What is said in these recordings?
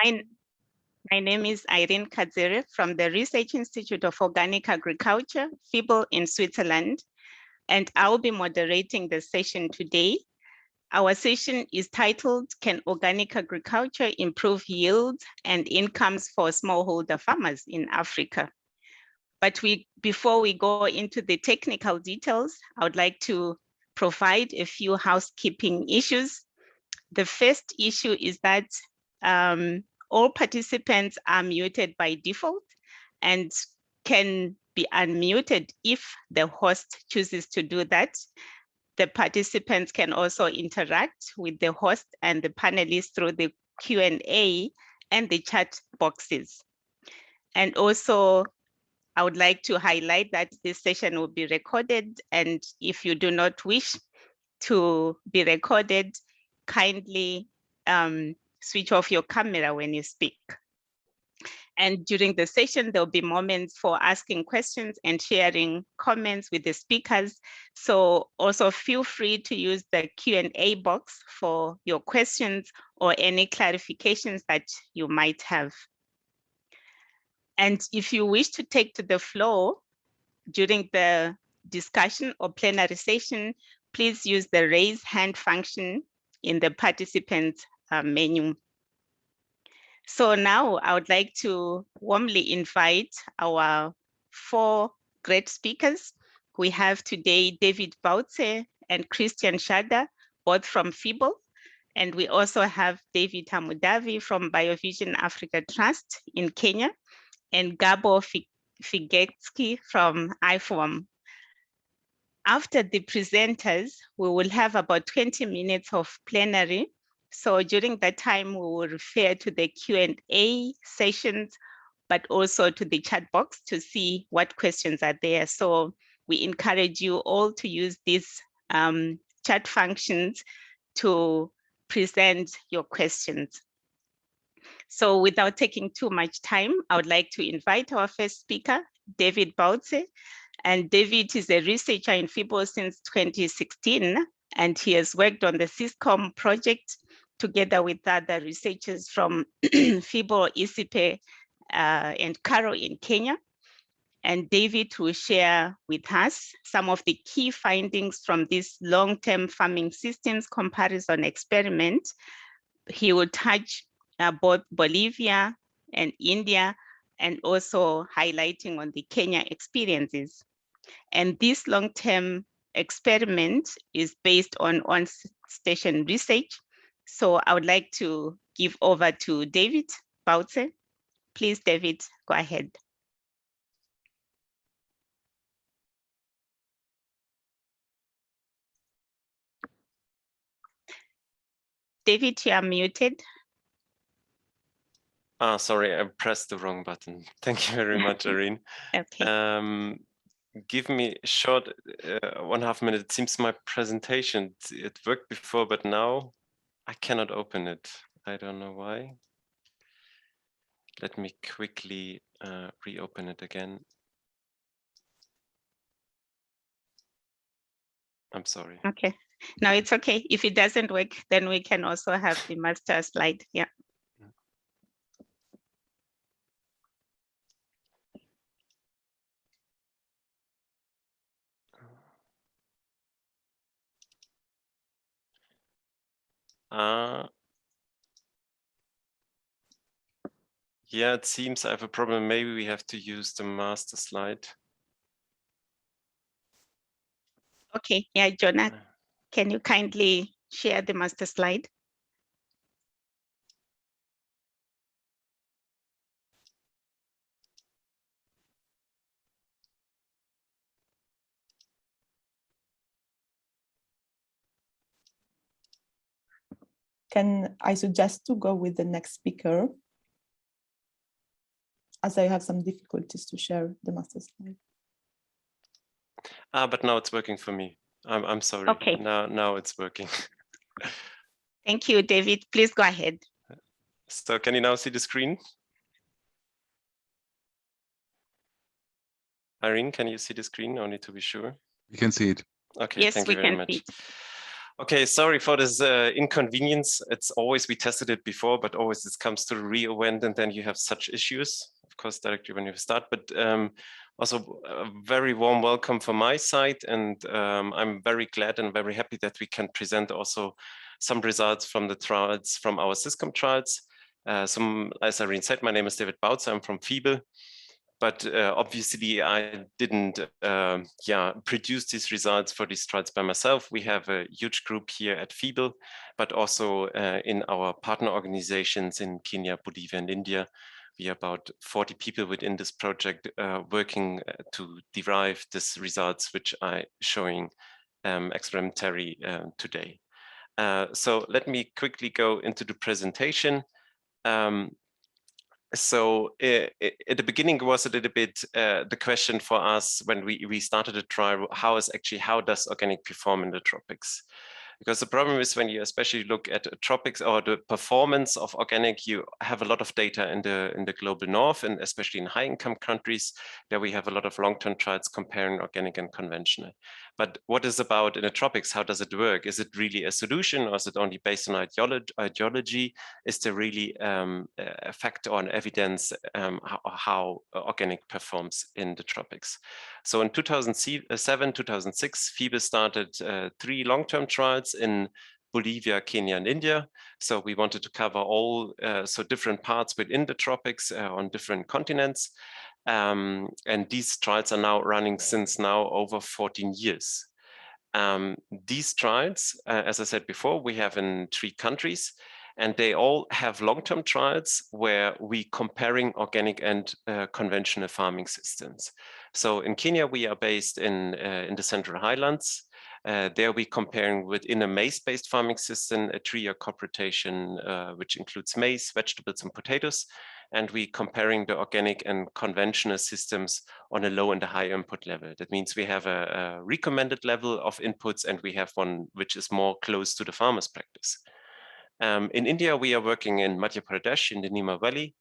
My name is Irene Kadzere from the Research Institute of Organic Agriculture, FiBL in Switzerland, and I'll be moderating the session today. Our session is titled, Can Organic Agriculture Improve Yield and Incomes for Smallholder Farmers in Africa? But before we go into the technical details, I would like to provide a few housekeeping issues. The first issue is that all participants are muted by default and can be unmuted if the host chooses to do that. The participants can also interact with the host and the panelists through the Q&A and the chat boxes. And also, I would like to highlight that this session will be recorded, and if you do not wish to be recorded, kindly switch off your camera when you speak. And during the session, there'll be moments for asking questions and sharing comments with the speakers. So also feel free to use the Q&A box for your questions or any clarifications that you might have. And if you wish to take to the floor during the discussion or plenary session, please use the raise hand function in the participants menu. So now I would like to warmly invite our 4 great speakers. We have today David Bautze and Christian Schader, both from FiBL. And we also have David Amudavi from Biovision Africa Trust in Kenya, and Gabo Figetsky from IFOAM. After the presenters, we will have about 20 minutes of plenary. So during that time, we will refer to the Q&A sessions, but also to the chat box to see what questions are there. So we encourage you all to use these chat functions to present your questions. So without taking too much time, I would like to invite our first speaker, David Bautze. And David is a researcher in FiBL since 2016, and he has worked on the SysCom project together with other researchers from FiBL, ISIPE, and CARO in Kenya. And David will share with us some of the key findings from this long-term farming systems comparison experiment. He will touch both Bolivia and India, and also highlighting on the Kenya experiences. And this long-term experiment is based on on-station research. So I would like to give over to David Bautze. Please, David, go ahead. David, you are muted. Sorry, I pressed the wrong button. Thank you very much, Irene. Okay. Give me a short 1.5 minutes. It seems my presentation, it worked before, but now I cannot open it. I don't know why. Let me quickly reopen it again. I'm sorry. Okay. No, it's okay. If it doesn't work, then we can also have the master slide. Yeah. Yeah, it seems I have a problem. Maybe we have to use the master slide. Okay, yeah, Jonah, can you kindly share the master slide? Can I suggest to go with the next speaker, as I have some difficulties to share the master slide. But now it's working for me. I'm sorry. Okay. Now it's working. Thank you, David. Please go ahead. So can you now see the screen? Irene, can you see the screen? Only to be sure. You can see it. Okay, yes, thank you very much. See it. Okay, sorry for this inconvenience. It's always, we tested it before, but always this comes to the real event and then you have such issues, of course, directly when you start, but also a very warm welcome from my side. And I'm very glad and very happy that we can present also some results from the trials, from our SysCom trials. As Irene said, my name is David Bautze, I'm from FiBL. But obviously, I didn't produce these results for these trials by myself. We have a huge group here at FiBL, but also in our partner organizations in Kenya, Bolivia, and India. We are about 40 people within this project working to derive these results, which I'm showing experimentally today. So let me quickly go into the presentation. So at the beginning was a little bit the question for us when we started a trial, how does organic perform in the tropics? Because the problem is when you especially look at tropics or the performance of organic, you have a lot of data in the global north, and especially in high income countries, there we have a lot of long-term trials comparing organic and conventional. But what is about in the tropics? How does it work? Is it really a solution, or is it only based on ideology? Is there really a fact or an evidence how organic performs in the tropics? So in 2007, 2006, FiBL started 3 long-term trials in Bolivia, Kenya, and India. So we wanted to cover all different parts within the tropics on different continents. And these trials are now running since now over 14 years. These trials, as I said before, we have in 3 countries, and they all have long-term trials where we comparing organic and conventional farming systems. So in Kenya, we are based in the Central Highlands. There we comparing within a maize-based farming system, a 3-year crop rotation, which includes maize, vegetables, and potatoes. And we comparing the organic and conventional systems on a low and a high input level. That means we have a recommended level of inputs, and we have one which is more close to the farmer's practice. In India, we are working in Madhya Pradesh in the Nima Valley,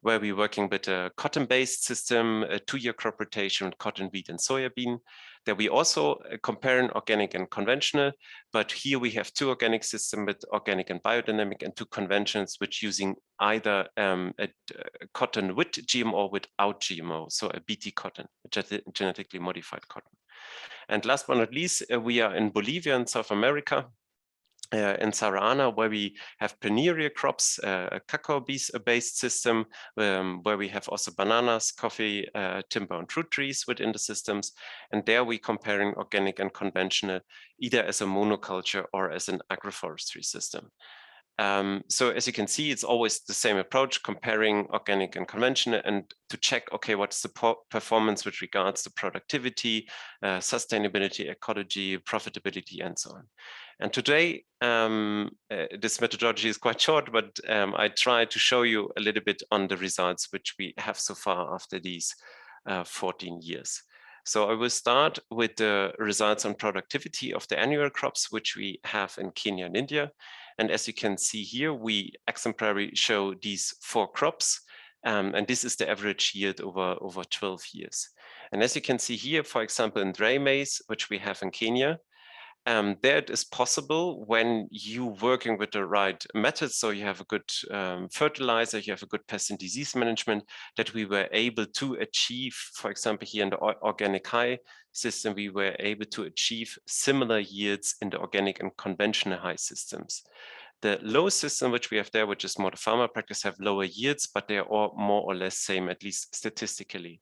where we're working with a cotton-based system, a 2-year crop rotation, cotton, wheat, and soybean. There we also comparing organic and conventional, but here we have 2 organic systems with organic and biodynamic, and 2 conventions which using either a cotton with GMO or without GMO, so a BT cotton, genetically modified cotton. And last but not least, we are in Bolivia in South America, in Saraana, where we have perennial crops, a cacao-based system, where we have also bananas, coffee, timber, and fruit trees within the systems. And there we comparing organic and conventional, either as a monoculture or as an agroforestry system. So as you can see, it's always the same approach, comparing organic and conventional, and to check, okay, what's the performance with regards to productivity, sustainability, ecology, profitability, and so on. And today, this methodology is quite short, but I try to show you a little bit on the results which we have so far after these 14 years. So I will start with the results on productivity of the annual crops, which we have in Kenya and India. And as you can see here, we exemplarily show these 4 crops. And this is the average yield over 12 years. And as you can see here, for example, in dry maize, which we have in Kenya, that is possible when you working with the right methods. So you have a good fertilizer, you have a good pest and disease management, that we were able to achieve, for example, here in the organic high system, we were able to achieve similar yields in the organic and conventional high systems. The low system, which we have there, which is more the farmer practice, have lower yields, but they are all more or less same, at least statistically.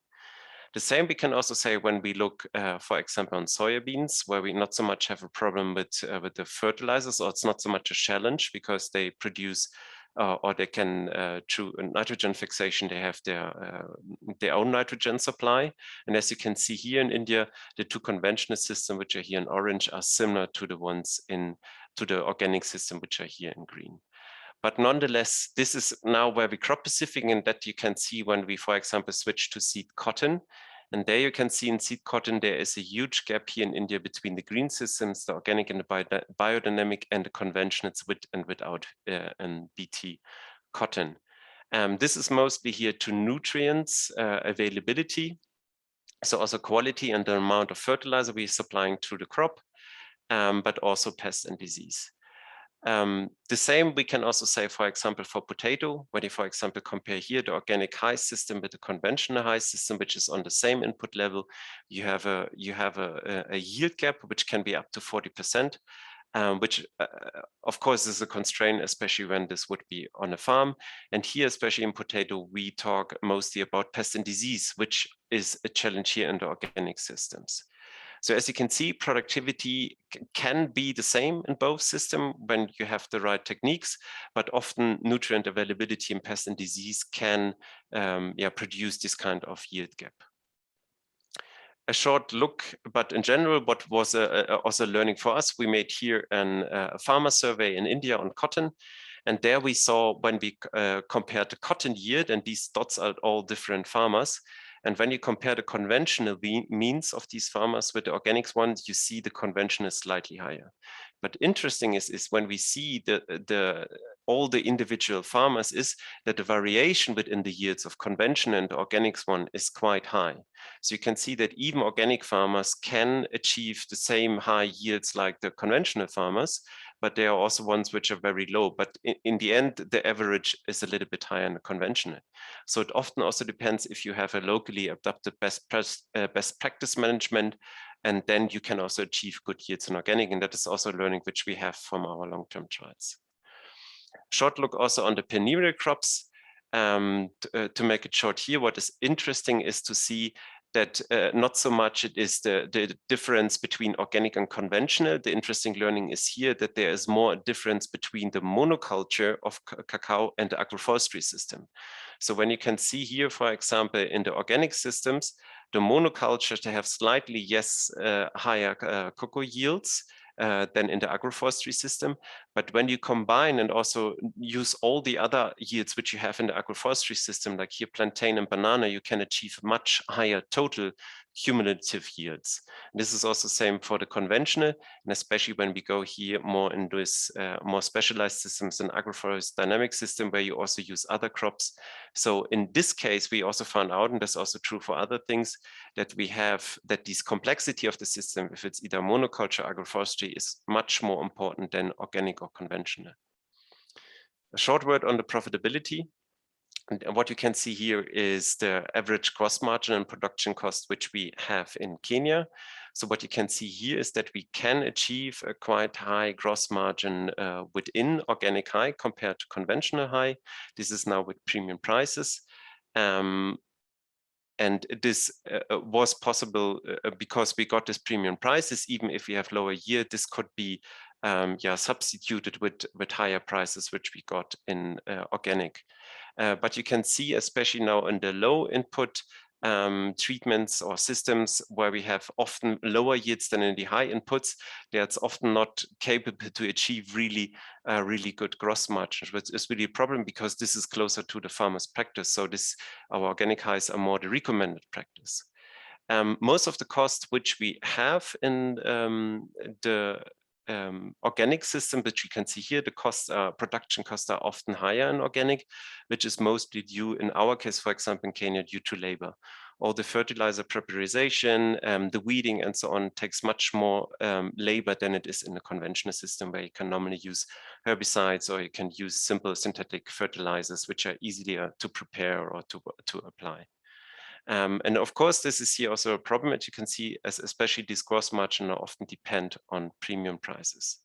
The same we can also say when we look, for example, on soybeans, where we not so much have a problem with the fertilizers, or it's not so much a challenge because they produce or they can, through nitrogen fixation, they have their own nitrogen supply. And as you can see here in India, the 2 conventional systems, which are here in orange, are similar to the ones to the organic system, which are here in green. But nonetheless, this is now where we crop specific, and that you can see when we, for example, switch to seed cotton. And there you can see in seed cotton, there is a huge gap here in India between the green systems, the organic and the biodynamic, and the conventionals with and without and BT cotton. This is mostly here to nutrients availability. So also quality and the amount of fertilizer we're supplying to the crop. but also pest and disease. The same we can also say, for example, for potato, when you, for example, compare here the organic high system with the conventional high system, which is on the same input level, you have a yield gap which can be up to 40%. Which of course is a constraint, especially when this would be on a farm. And here, especially in potato, we talk mostly about pest and disease, which is a challenge here in the organic systems. So as you can see, productivity can be the same in both systems when you have the right techniques, but often nutrient availability in pest and disease can produce this kind of yield gap. A short look, but in general, what was also learning for us, we made here a farmer survey in India on cotton. And there we saw when we compared the cotton yield, and these dots are all different farmers. And when you compare the conventional means of these farmers with the organics ones, you see the conventional is slightly higher. But interesting is when we see all the individual farmers is that the variation within the yields of conventional and the organics one is quite high. So you can see that even organic farmers can achieve the same high yields like the conventional farmers, but there are also ones which are very low. But in the end, the average is a little bit higher in the conventional. So it often also depends if you have a locally adapted best practice management, and then you can also achieve good yields in organic. And that is also learning which we have from our long-term trials. Short look also on the perennial crops. To make it short here, what is interesting is to see that not so much it is the difference between organic and conventional. The interesting learning is here that there is more difference between the monoculture of cacao and the agroforestry system. So when you can see here, for example, in the organic systems, the monocultures, they have slightly higher cocoa yields than in the agroforestry system. But when you combine and also use all the other yields which you have in the agroforestry system, like here plantain and banana, you can achieve much higher total cumulative yields. This is also the same for the conventional, and especially when we go here more in this more specialized systems in agroforest dynamic system where you also use other crops. So in this case, we also found out, and that's also true for other things, that we have that this complexity of the system, if it's either monoculture, agroforestry, is much more important than organic or conventional. A short word on the profitability. And what you can see here is the average gross margin and production cost, which we have in Kenya. So what you can see here is that we can achieve a quite high gross margin within organic high compared to conventional high. This is now with premium prices. And this was possible because we got this premium prices. Even if we have lower yield, this could be substituted with higher prices, which we got in organic. But you can see, especially now in the low input treatments or systems where we have often lower yields than in the high inputs, that's often not capable to achieve really good gross margins, which is really a problem because this is closer to the farmer's practice. So our organic highs are more the recommended practice. Most of the costs which we have in the organic system, which you can see here, the production costs are often higher in organic, which is mostly due, in our case, for example, in Kenya, due to labor. All the fertilizer preparation, the weeding and so on takes much more labor than it is in the conventional system where you can normally use herbicides or you can use simple synthetic fertilizers, which are easier to prepare or to apply. And of course, this is here also a problem that you can see, as especially these gross margin often depend on premium prices.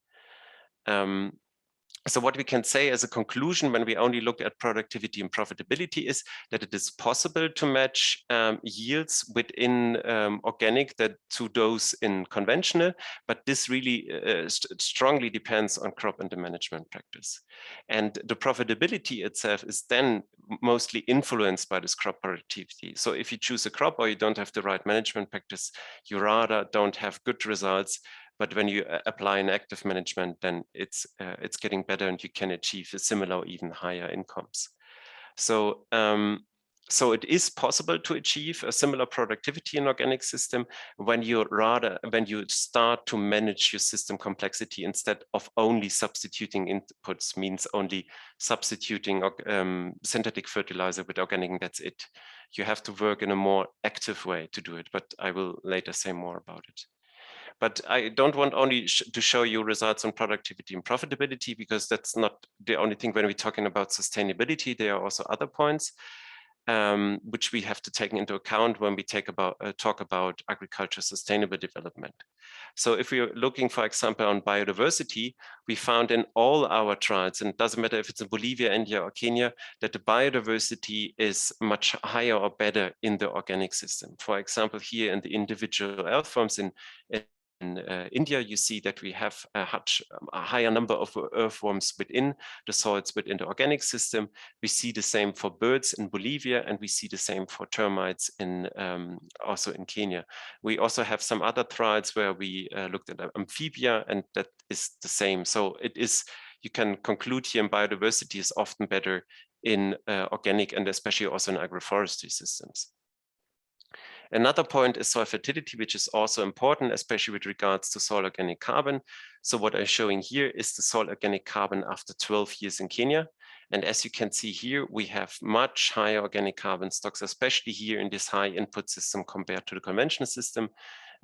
So what we can say as a conclusion when we only look at productivity and profitability is that it is possible to match yields within organic to those in conventional, but this really strongly depends on crop and the management practice. And the profitability itself is then mostly influenced by this crop productivity. So if you choose a crop or you don't have the right management practice, you rather don't have good results. But when you apply an active management, then it's getting better and you can achieve a similar or even higher incomes. So, so it is possible to achieve a similar productivity in organic system when you start to manage your system complexity instead of only substituting inputs, means only substituting synthetic fertilizer with organic, and that's it. You have to work in a more active way to do it, but I will later say more about it. But I don't want only to show you results on productivity and profitability, because that's not the only thing. When we're talking about sustainability, there are also other points which we have to take into account when we talk about agriculture sustainable development. So if we're looking, for example, on biodiversity, we found in all our trials, and it doesn't matter if it's in Bolivia, India, or Kenya, that the biodiversity is much higher or better in the organic system. For example, here in the individual earthworms in India, you see that we have a higher number of earthworms within the soils within the organic system. We see the same for birds in Bolivia, and we see the same for termites in also in Kenya. We also have some other trials where we looked at amphibia, and that is the same. So it is, you can conclude here, in biodiversity is often better in organic and especially also in agroforestry systems. Another point is soil fertility, which is also important, especially with regards to soil organic carbon. So what I'm showing here is the soil organic carbon after 12 years in Kenya. And as you can see here, we have much higher organic carbon stocks, especially here in this high input system compared to the conventional system.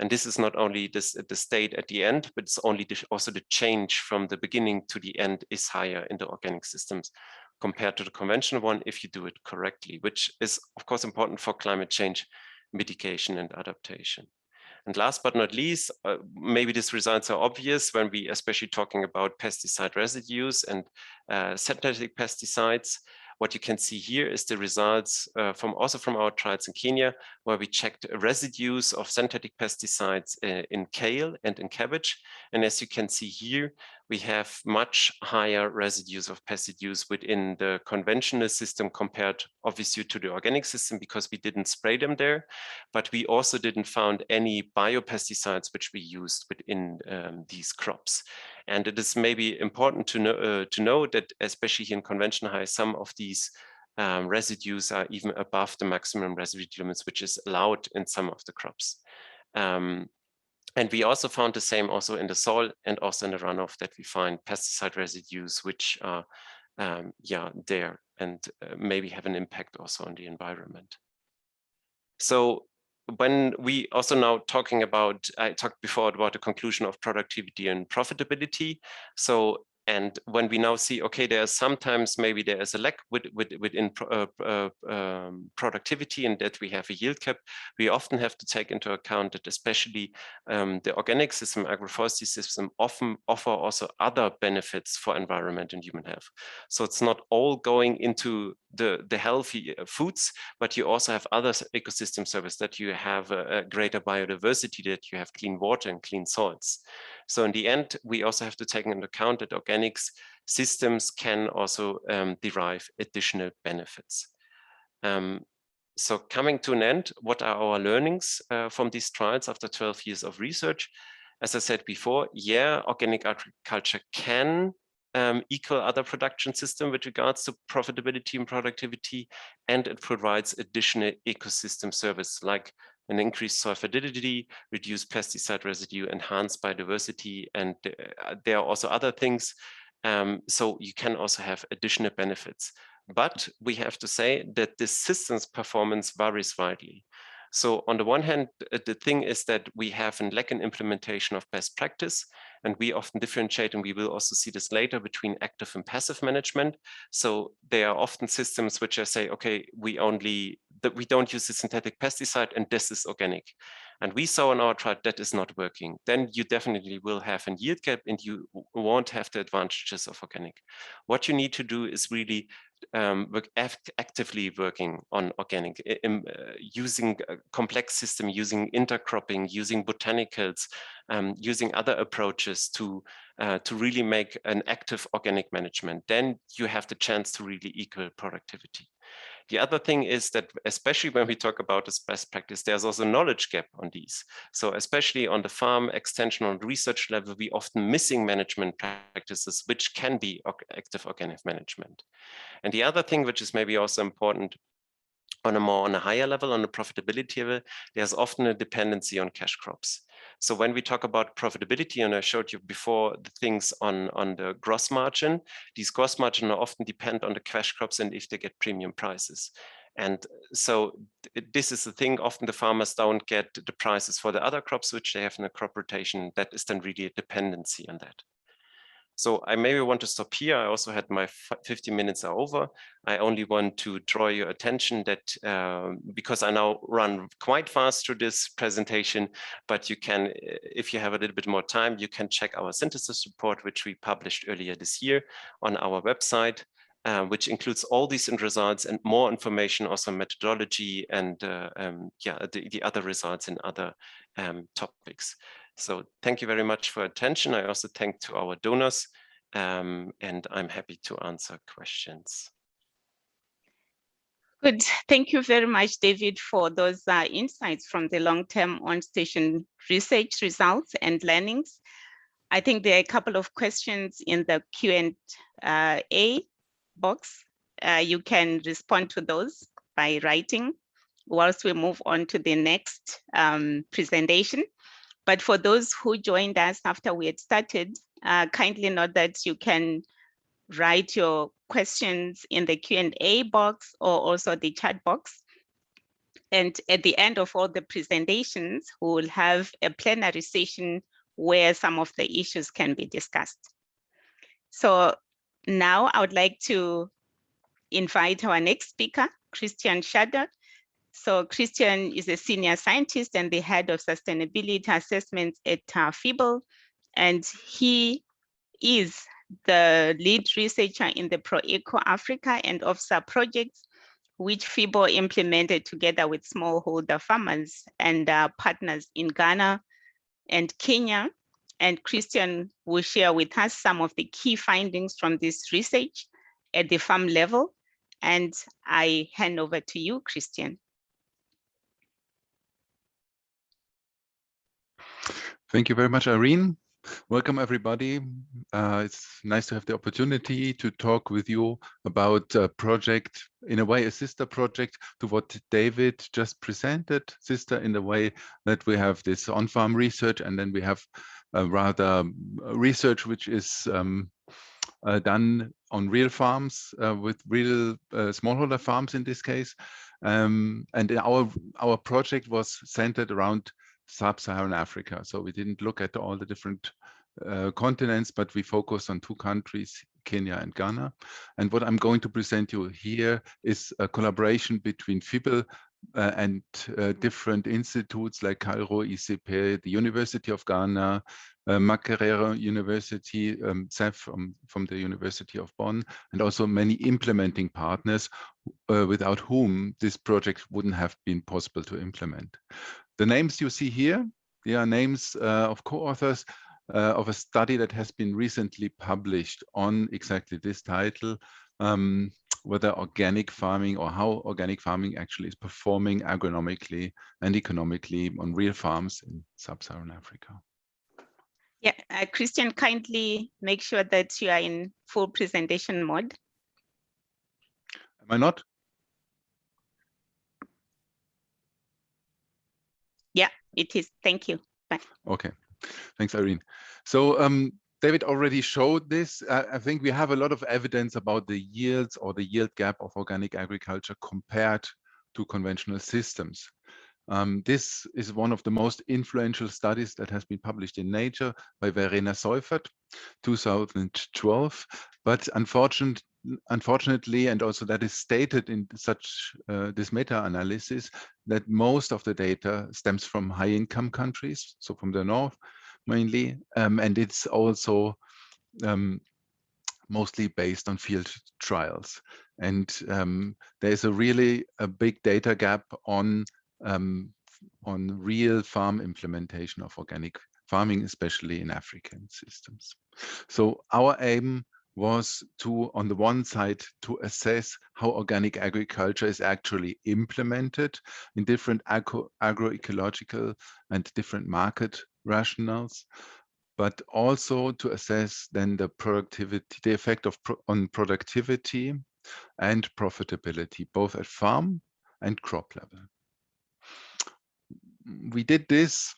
And this is not only the state at the end, but it's also the change from the beginning to the end is higher in the organic systems compared to the conventional one if you do it correctly, which is of course important for climate change mitigation and adaptation. And last but not least, maybe these results are obvious when we especially talking about pesticide residues and synthetic pesticides. What you can see here is the results from our trials in Kenya, where we checked residues of synthetic pesticides in kale and in cabbage. And as you can see here, we have much higher residues of pesticides within the conventional system compared obviously to the organic system, because we didn't spray them there, but we also didn't find any biopesticides which we used within these crops. And it is maybe important to know that especially in conventional high, some of these residues are even above the maximum residue limits, which is allowed in some of the crops. And we also found the same also in the soil and also in the runoff, that we find pesticide residues which are there and maybe have an impact also on the environment. So when we also now talking about, I talked before about the conclusion of productivity and profitability. So, and when we now see, okay, there's sometimes maybe there is a lack within productivity and that we have a yield cap, we often have to take into account that especially the organic system, agroforestry system often offer also other benefits for environment and human health. So it's not all going into the healthy foods, but you also have other ecosystem service, that you have a greater biodiversity, that you have clean water and clean soils. So in the end, we also have to take into account that organics systems can also derive additional benefits. So coming to an end, what are our learnings from these trials after 12 years of research? As I said before, yeah, organic agriculture can equal other production system with regards to profitability and productivity, and it provides additional ecosystem service like an increased soil fertility, reduced pesticide residue, enhanced biodiversity, and there are also other things. So you can also have additional benefits. But we have to say that the system's performance varies widely. So on the one hand, the thing is that we have a lack in implementation of best practice, and we often differentiate, and we will also see this later, between active and passive management. So there are often systems which I say, okay, we don't use the synthetic pesticide and this is organic. And we saw in our trial that is not working. Then you definitely will have a yield gap and you won't have the advantages of organic. What you need to do is really actively working on organic, using a complex system, using intercropping, using botanicals, using other approaches to really make an active organic management. Then you have the chance to really equal productivity. The other thing is that, especially when we talk about this best practice, there's also a knowledge gap on these. So especially on the farm extension, on research level, we often missing management practices, which can be active organic management. And the other thing, which is maybe also important on a higher level, on the profitability level, there's often a dependency on cash crops. So when we talk about profitability, and I showed you before the things on the gross margin, these gross margin are often depend on the cash crops and if they get premium prices. And so this is the thing, often the farmers don't get the prices for the other crops which they have in a crop rotation. That is then really a dependency on that. So I maybe want to stop here. I also had my 50 minutes are over. I only want to draw your attention that because I now run quite fast through this presentation, but you can, if you have a little bit more time, you can check our synthesis report, which we published earlier this year on our website, which includes all these results and more information, also methodology and the other results in other topics. So thank you very much for attention. I also thank to our donors, and I'm happy to answer questions. Good. Thank you very much, David, for those insights from the long-term on-station research results and learnings. I think there are a couple of questions in the Q&A box. You can respond to those by writing whilst we move on to the next presentation. But for those who joined us after we had started, kindly note that you can write your questions in the Q&A box or also the chat box. And at the end of all the presentations, we will have a plenary session where some of the issues can be discussed. So now I would like to invite our next speaker, Christian Schader. So Christian is a senior scientist and the head of sustainability assessments at FiBL, and he is the lead researcher in the ProEcoAfrica and OFSA projects, which FiBL implemented together with smallholder farmers and partners in Ghana and Kenya. And Christian will share with us some of the key findings from this research at the farm level. And I hand over to you, Christian. Thank you very much, Irene. Welcome, everybody. It's nice to have the opportunity to talk with you about a project, in a way, a sister project to what David just presented, sister in the way that we have this on-farm research, and then we have rather research which is done on real farms with real smallholder farms in this case. And our project was centered around sub-Saharan Africa. So we didn't look at all the different continents, but we focused on two countries, Kenya and Ghana. And what I'm going to present you here is a collaboration between FiBL and different institutes like Cairo, ICP, the University of Ghana, Makerere University, Seth from the University of Bonn, and also many implementing partners without whom this project wouldn't have been possible to implement. The names you see here, they are names of co-authors of a study that has been recently published on exactly this title, whether organic farming or how organic farming actually is performing agronomically and economically on real farms in sub-Saharan Africa. Yeah, Christian, kindly make sure that you are in full presentation mode. Am I not? Yeah, it is. Thank you. Bye. Okay, thanks, Irene. So David already showed this. I think we have a lot of evidence about the yields or the yield gap of organic agriculture compared to conventional systems. This is one of the most influential studies that has been published in Nature by Verena Seufert, 2012. But unfortunately, and also that is stated in such this meta-analysis, that most of the data stems from high-income countries, so from the north mainly, and it's also mostly based on field trials. And there's really a big data gap on real farm implementation of organic farming, especially in African systems. So our aim was to, on the one side, to assess how organic agriculture is actually implemented in different agroecological and different market rationales, but also to assess then the productivity, the effect of on productivity and profitability, both at farm and crop level. We did this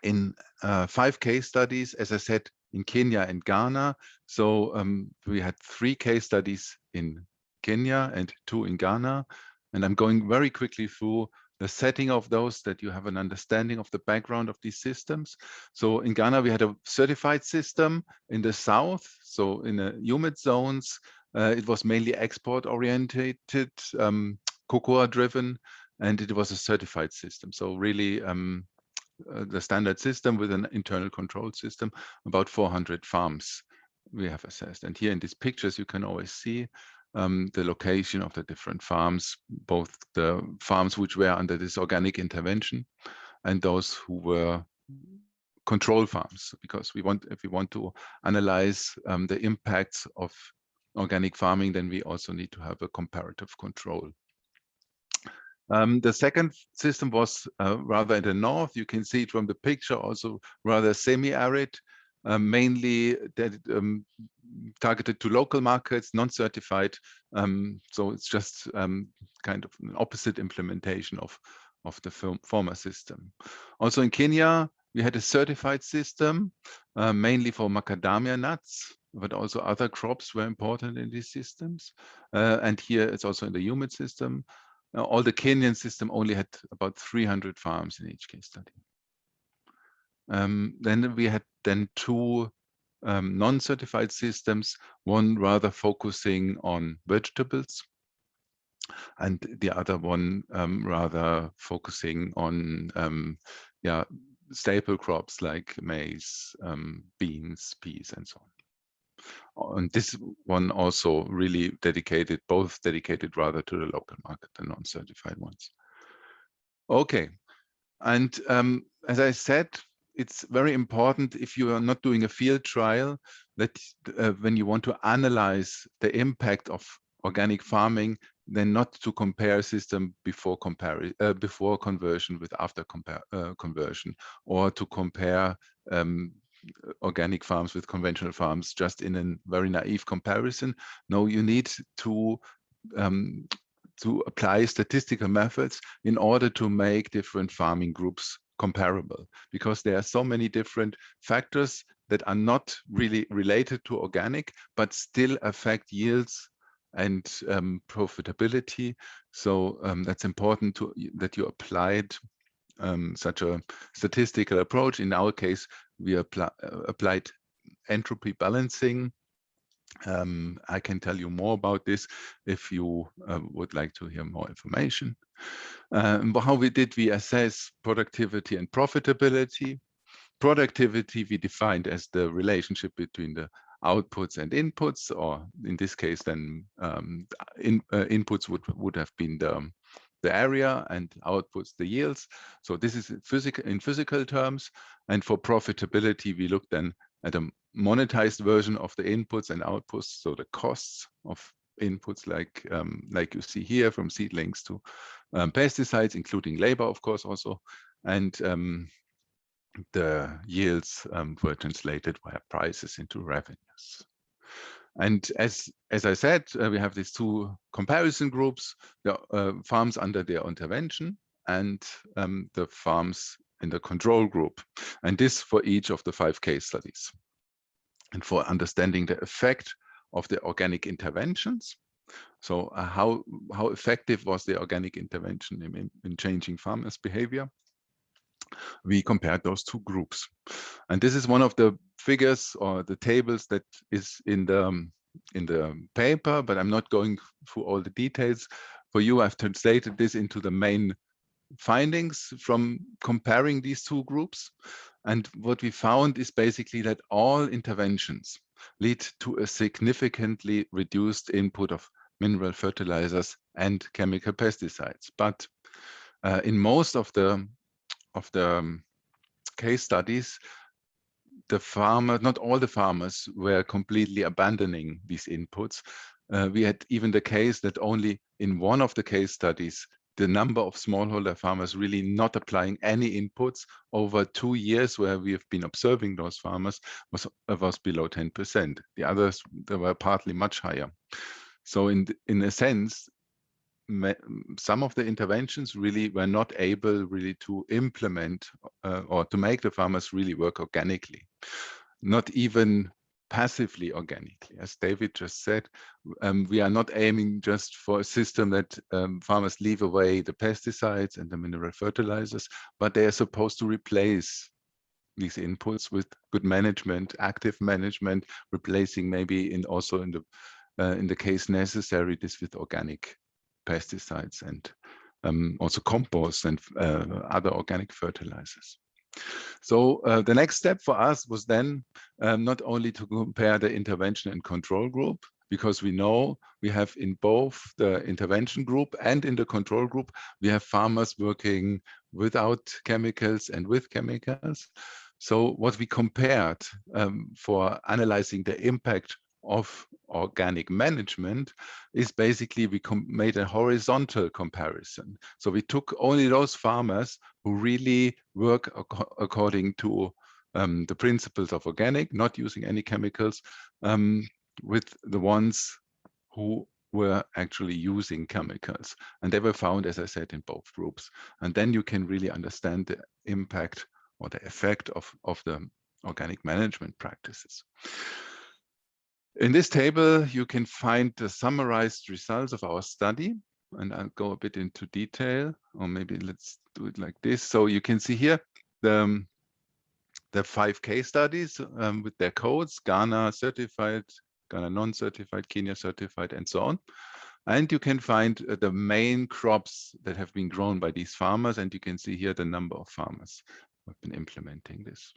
in 5 case studies, as I said, in Kenya and Ghana. So we had 3 case studies in Kenya and 2 in Ghana. And I'm going very quickly through the setting of those, that you have an understanding of the background of these systems. So in Ghana, we had a certified system in the south. So in the humid zones, it was mainly export oriented, cocoa driven, and it was a certified system. So really the standard system with an internal control system, about 400 farms we have assessed. And here in these pictures, you can always see the location of the different farms, both the farms which were under this organic intervention and those who were control farms, because if we want to analyze the impacts of organic farming, then we also need to have a comparative control. The second system was rather in the north. You can see it from the picture, also rather semi-arid, mainly targeted to local markets, non-certified. So it's just kind of an opposite implementation of the former system. Also in Kenya, we had a certified system, mainly for macadamia nuts, but also other crops were important in these systems. And here it's also in the humid system. All the Kenyan system only had about 300 farms in each case study. Then we had two non-certified systems, one rather focusing on vegetables, and the other one rather focusing on staple crops like maize, beans, peas, and so on. And this one also really both dedicated rather to the local market, the non-certified ones. Okay, and as I said, it's very important, if you are not doing a field trial, that when you want to analyze the impact of organic farming, then not to compare system before conversion with after conversion, or to compare organic farms with conventional farms just in a very naive comparison. No, you need to apply statistical methods in order to make different farming groups comparable, because there are so many different factors that are not really related to organic, but still affect yields and profitability. So that's important that you applied such a statistical approach. In our case, we applied entropy balancing. I can tell you more about this if you would like to hear more information. How we assess productivity and profitability. Productivity we defined as the relationship between the outputs and inputs, or in this case then inputs would have been the area and outputs the yields. So this is in physical terms. And for profitability, we look then at a monetized version of the inputs and outputs, so the costs of inputs like you see here, from seedlings to pesticides, including labor, of course, also, and the yields were translated via prices into revenues. And as I said, we have these two comparison groups, the farms under their intervention and the farms in the control group, and this for each of the 5 case studies. And for understanding the effect of the organic interventions, so how effective was the organic intervention in changing farmers' behavior, we compared those two groups. And this is one of the figures or the tables that is in the paper, but I'm not going through all the details. For you, I've translated this into the main findings from comparing these two groups. And what we found is basically that all interventions lead to a significantly reduced input of mineral fertilizers and chemical pesticides. But in most of the case studies, not all the farmers were completely abandoning these inputs. We had even the case that only in one of the case studies, the number of smallholder farmers really not applying any inputs over 2 years, where we have been observing those farmers, was below 10%. The others, they were partly much higher. So in a sense, some of the interventions really were not able really to implement or to make the farmers really work organically. Not even passively organically. As David just said, we are not aiming just for a system that farmers leave away the pesticides and the mineral fertilizers, but they are supposed to replace these inputs with good management, active management, replacing maybe also in the case necessary this with organic pesticides and also compost and other organic fertilizers. So the next step for us was then not only to compare the intervention and control group, because we know we have in both the intervention group and in the control group, we have farmers working without chemicals and with chemicals. So what we compared for analyzing the impact of organic management is basically we made a horizontal comparison. So we took only those farmers who really work according to the principles of organic, not using any chemicals, with the ones who were actually using chemicals. And they were found, as I said, in both groups. And then you can really understand the impact or the effect of the organic management practices. In this table, you can find the summarized results of our study, and I'll go a bit into detail, or maybe let's do it like this. So you can see here the 5 case studies with their codes: Ghana certified, Ghana non-certified, Kenya certified, and so on. And you can find the main crops that have been grown by these farmers, and you can see here the number of farmers who have been implementing this.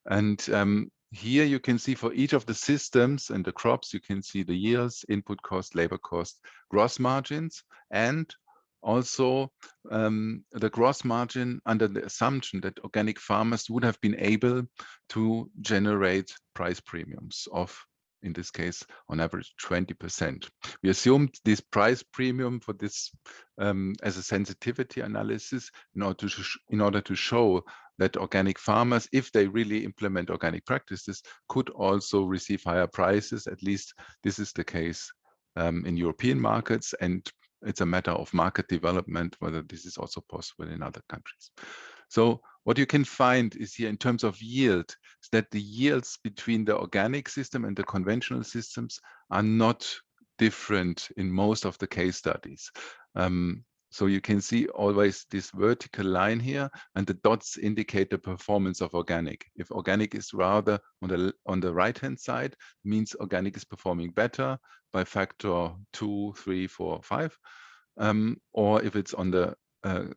And here you can see for each of the systems and the crops, you can see the yields, input cost, labor cost, gross margins, and also the gross margin under the assumption that organic farmers would have been able to generate price premiums of, in this case, on average 20%. We assumed this price premium for this as a sensitivity analysis in order to show that organic farmers, if they really implement organic practices, could also receive higher prices. At least this is the case in European markets, and it's a matter of market development whether this is also possible in other countries. So what you can find is here in terms of yield, is that the yields between the organic system and the conventional systems are not different in most of the case studies. So you can see always this vertical line here, and the dots indicate the performance of organic. If organic is rather on the right-hand side, means organic is performing better by factor 2, 3, 4, 5. Or if it's on the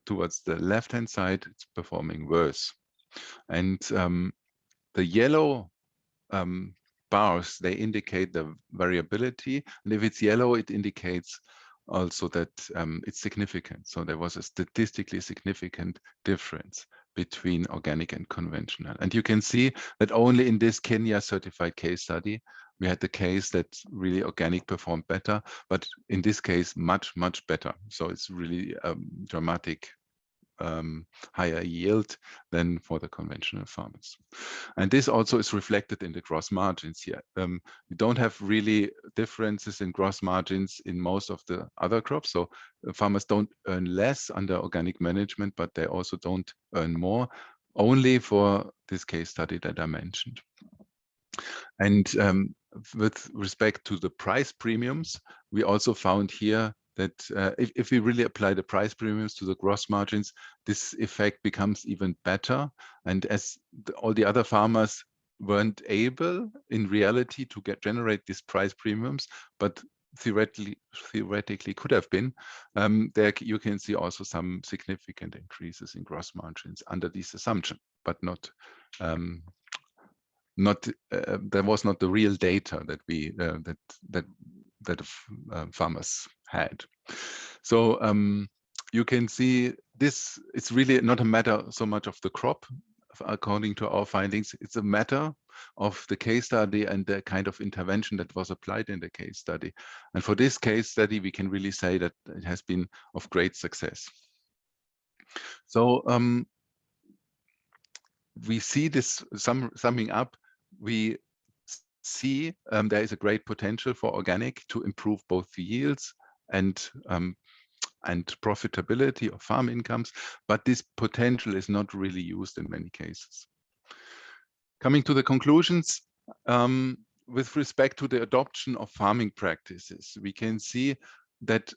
towards the left-hand side, it's performing worse. And the yellow bars, they indicate the variability. And if it's yellow, it indicates also that it's significant. So there was a statistically significant difference between organic and conventional. And you can see that only in this Kenya certified case study, we had the case that really organic performed better, but in this case, much, much better. So it's really dramatic higher yield than for the conventional farmers. And this also is reflected in the gross margins here. We don't have really differences in gross margins in most of the other crops. So farmers don't earn less under organic management, but they also don't earn more, only for this case study that I mentioned. And with respect to the price premiums, we also found here that if we really apply the price premiums to the gross margins, this effect becomes even better. And as all the other farmers weren't able in reality to generate these price premiums, but theoretically could have been, there you can see also some significant increases in gross margins under this assumption, but not there was not the real data that we that farmers had. So you can see this, it's really not a matter so much of the crop, according to our findings. It's a matter of the case study and the kind of intervention that was applied in the case study. And for this case study, we can really say that it has been of great success. So we see this, summing up, we see there is a great potential for organic to improve both the yields and profitability of farm incomes, but this potential is not really used in many cases. Coming to the conclusions, with respect to the adoption of farming practices, we can see that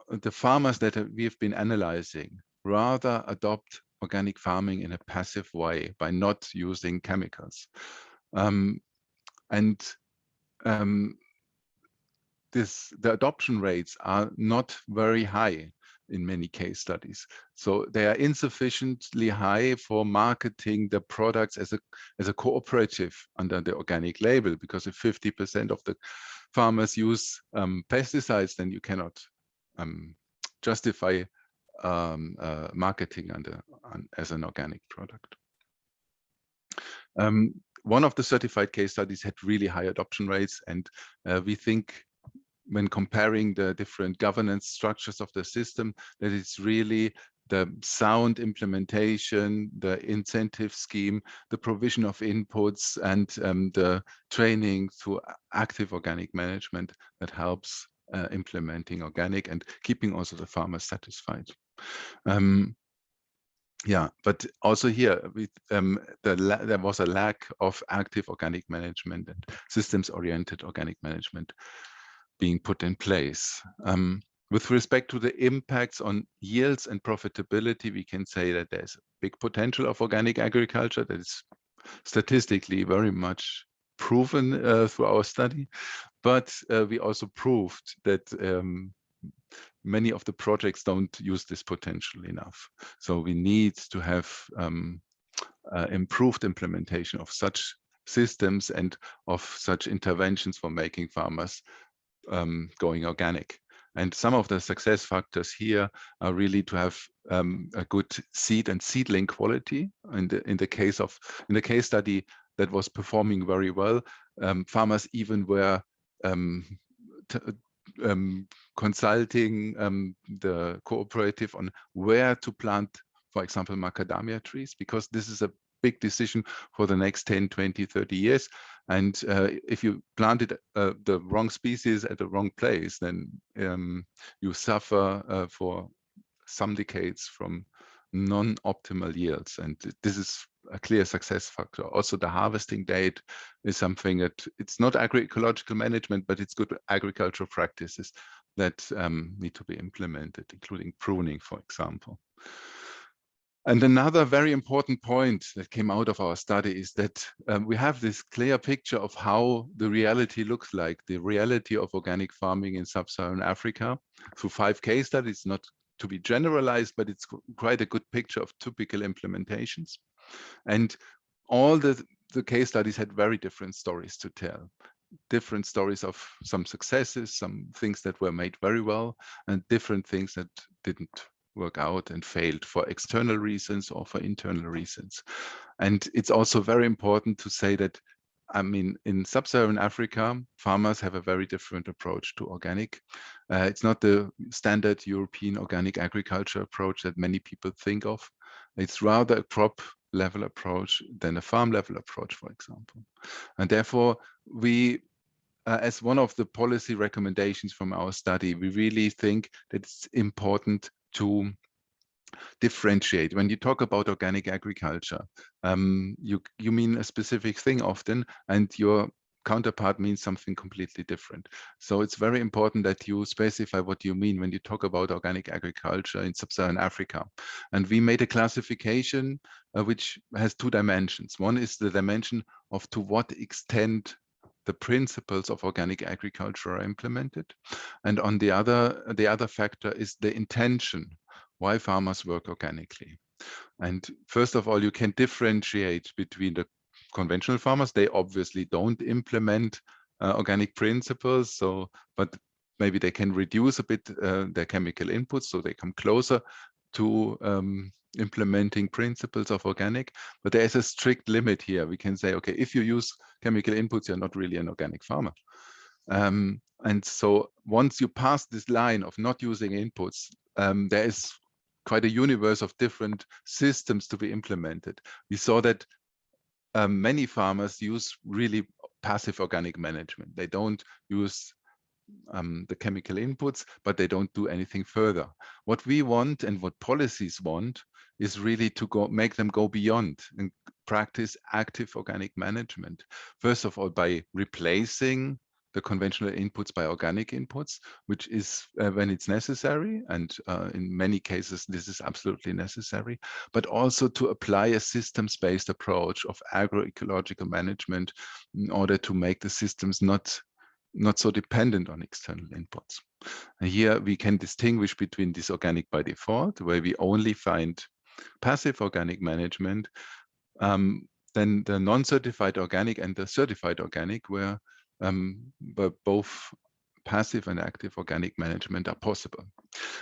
the farmers that we have been analyzing rather adopt organic farming in a passive way by not using chemicals. The adoption rates are not very high in many case studies. So they are insufficiently high for marketing the products as a cooperative under the organic label, because if 50% of the farmers use pesticides, then you cannot justify marketing as an organic product. One of the certified case studies had really high adoption rates, and we think when comparing the different governance structures of the system, that it's really the sound implementation, the incentive scheme, the provision of inputs, and the training through active organic management that helps implementing organic and keeping also the farmers satisfied. Yeah, but also here there was a lack of active organic management and systems-oriented organic management being put in place. With respect to the impacts on yields and profitability, we can say that there's a big potential of organic agriculture that is statistically very much proven through our study, but we also proved that many of the projects don't use this potential enough. So we need to have improved implementation of such systems and of such interventions for making farmers going organic. And some of the success factors here are really to have a good seed and seedling quality. And in the case study that was performing very well, farmers even were consulting the cooperative on where to plant, for example, macadamia trees, because this is a big decision for the next 10, 20, 30 years. And if you planted the wrong species at the wrong place, then you suffer for some decades from non-optimal yields. And this is a clear success factor. Also, the harvesting date is something that it's not agroecological management, but it's good agricultural practices that need to be implemented, including pruning, for example. And another very important point that came out of our study is that we have this clear picture of how the reality looks like, the reality of organic farming in sub-Saharan Africa through 5 case studies, not to be generalized, but it's quite a good picture of typical implementations. And all the case studies had very different stories to tell. Different stories of some successes, some things that were made very well, and different things that didn't work out and failed for external reasons or for internal reasons. And it's also very important to say that, I mean, in sub-Saharan Africa, farmers have a very different approach to organic. It's not the standard European organic agriculture approach that many people think of. It's rather a crop level approach than a farm level approach, for example. And therefore, we, as one of the policy recommendations from our study, we really think that it's important to differentiate. When you talk about organic agriculture, you mean a specific thing often, and your counterpart means something completely different. So it's very important that you specify what you mean when you talk about organic agriculture in sub-Saharan Africa. And we made a classification which has 2 dimensions. One is the dimension of to what extent the principles of organic agriculture are implemented. And on the other factor is the intention, why farmers work organically. And first of all, you can differentiate between the conventional farmers. They obviously don't implement organic principles, but maybe they can reduce a bit their chemical inputs, so they come closer to implementing principles of organic. But there is a strict limit here. We can say, okay, if you use chemical inputs, you're not really an organic farmer. And so once you pass this line of not using inputs, there is quite a universe of different systems to be implemented. We saw that many farmers use really passive organic management. They don't use the chemical inputs, but they don't do anything further. What we want and what policies want is really to make them go beyond and practice active organic management. First of all, by replacing the conventional inputs by organic inputs, which is when it's necessary, and in many cases this is absolutely necessary, but also to apply a systems-based approach of agroecological management in order to make the systems not so dependent on external inputs. And here we can distinguish between this organic by default, where we only find passive organic management, then the non-certified organic and the certified organic, where both passive and active organic management are possible.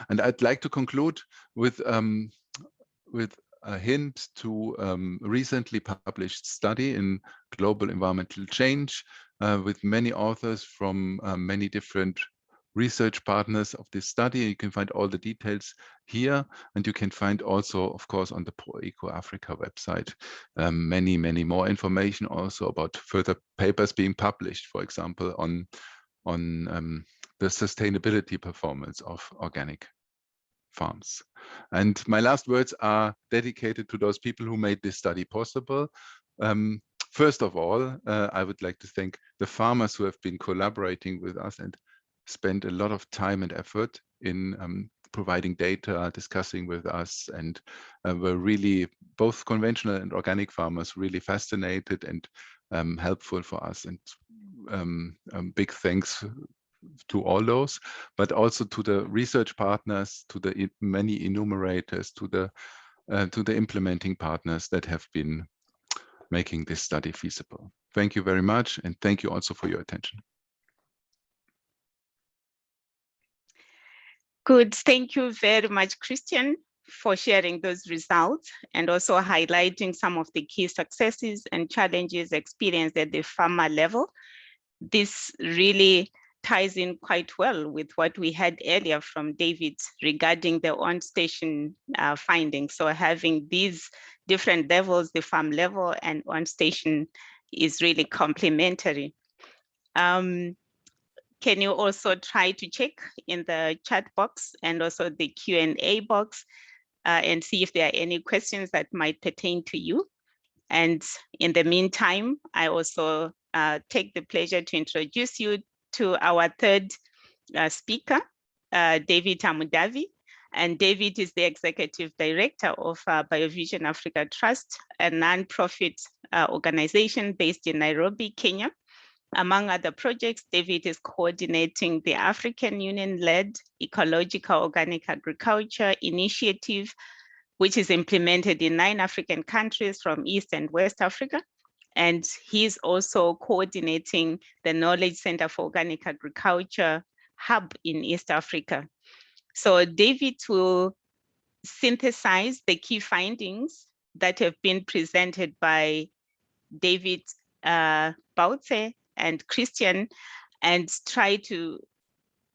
And I'd like to conclude with a hint to recently published study in Global Environmental Change with many authors from many different research partners of this study. You can find all the details here, and you can find also, of course, on the ProEcoAfrica website, many more information also about further papers being published, for example, on the sustainability performance of organic farms. And my last words are dedicated to those people who made this study possible. First of all, I would like to thank the farmers who have been collaborating with us and spent a lot of time and effort in providing data, discussing with us, and were really, both conventional and organic farmers, really fascinated and helpful for us. And big thanks to all those, but also to the research partners, to the many enumerators, to the implementing partners that have been making this study feasible. Thank you very much, and thank you also for your attention. Good, thank you very much, Christian, for sharing those results and also highlighting some of the key successes and challenges experienced at the farmer level. This really ties in quite well with what we had earlier from David regarding the on-station findings. So having these different levels, the farm level and on-station, is really complementary. Can you also try to check in the chat box and also the Q&A box and see if there are any questions that might pertain to you? And in the meantime, I also take the pleasure to introduce you to our third speaker, David Amudavi. And David is the Executive Director of Biovision Africa Trust, a non-profit organization based in Nairobi, Kenya. Among other projects, David is coordinating the African Union-led Ecological Organic Agriculture Initiative, which is implemented in 9 African countries from East and West Africa. And he's also coordinating the Knowledge Center for Organic Agriculture hub in East Africa. So David will synthesize the key findings that have been presented by David Bautze and Christian, and try to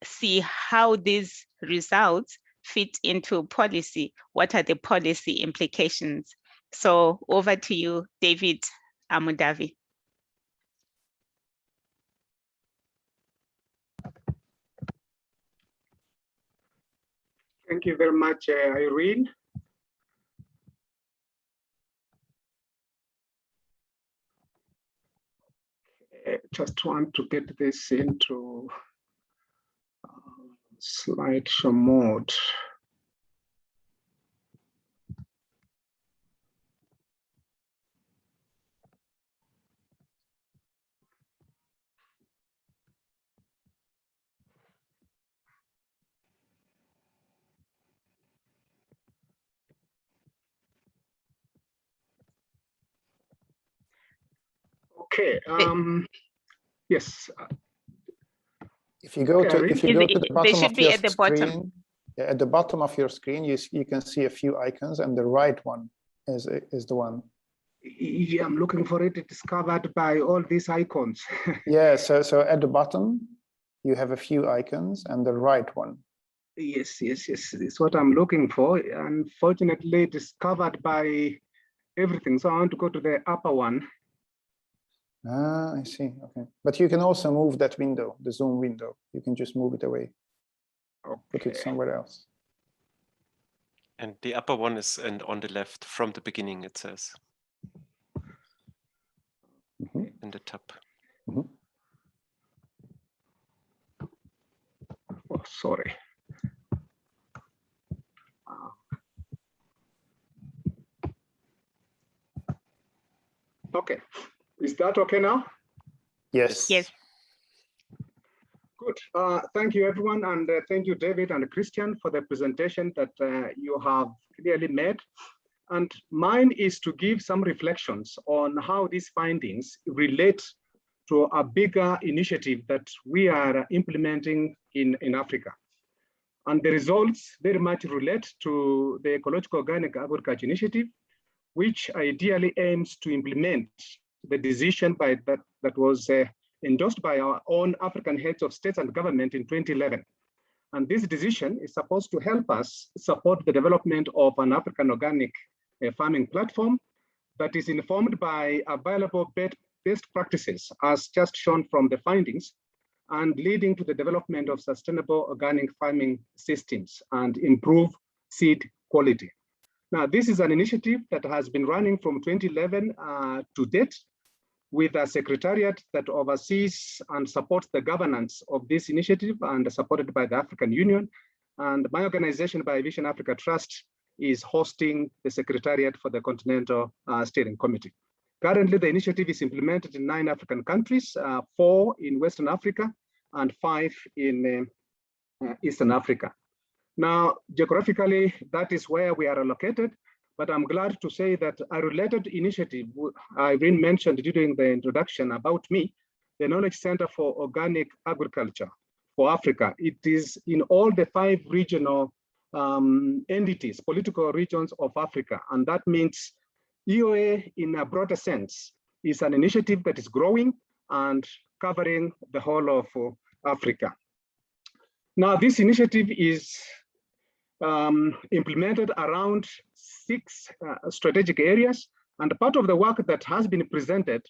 see how these results fit into policy. What are the policy implications? So over to you, David Amudavi. Thank you very much, Irene. Just want to get this into slideshow mode. Okay. Yes. If you go to the bottom of your screen, at the bottom of your screen, you can see a few icons, and the right one is the one. Yeah, I'm looking for it. It's covered by all these icons. Yeah. So at the bottom, you have a few icons, and the right one. Yes. It's what I'm looking for. Unfortunately, it is covered by everything. So I want to go to the upper one. Ah, I see. Okay. But you can also move that window, the Zoom window. You can just move it away. Okay. Put it somewhere else. And the upper one is on the left from the beginning, it says. In the top. Oh, sorry. Okay, is that okay now? Yes. Yes. Good. Thank you, everyone, and thank you, David and Christian, for the presentation that you have clearly made. And mine is to give some reflections on how these findings relate to a bigger initiative that we are implementing in Africa. And the results very much relate to the Ecological Organic Agriculture Initiative, which ideally aims to implement the decision that was endorsed by our own African heads of states and government in 2011. And this decision is supposed to help us support the development of an African organic farming platform that is informed by available best practices, as just shown from the findings, and leading to the development of sustainable organic farming systems and improve seed quality. Now, this is an initiative that has been running from 2011 to date, with a secretariat that oversees and supports the governance of this initiative and supported by the African Union. And my organization, Biovision Africa Trust, is hosting the secretariat for the Continental Steering Committee. Currently, the initiative is implemented in 9 African countries, 4 in Western Africa and 5 in Eastern Africa. Now, geographically, that is where we are located, but I'm glad to say that a related initiative Irene mentioned during the introduction about me, the Knowledge Center for Organic Agriculture for Africa. It is in all the 5 regional entities, political regions of Africa, and that means EOA in a broader sense is an initiative that is growing and covering the whole of Africa. Now, this initiative is implemented around 6 strategic areas, and part of the work that has been presented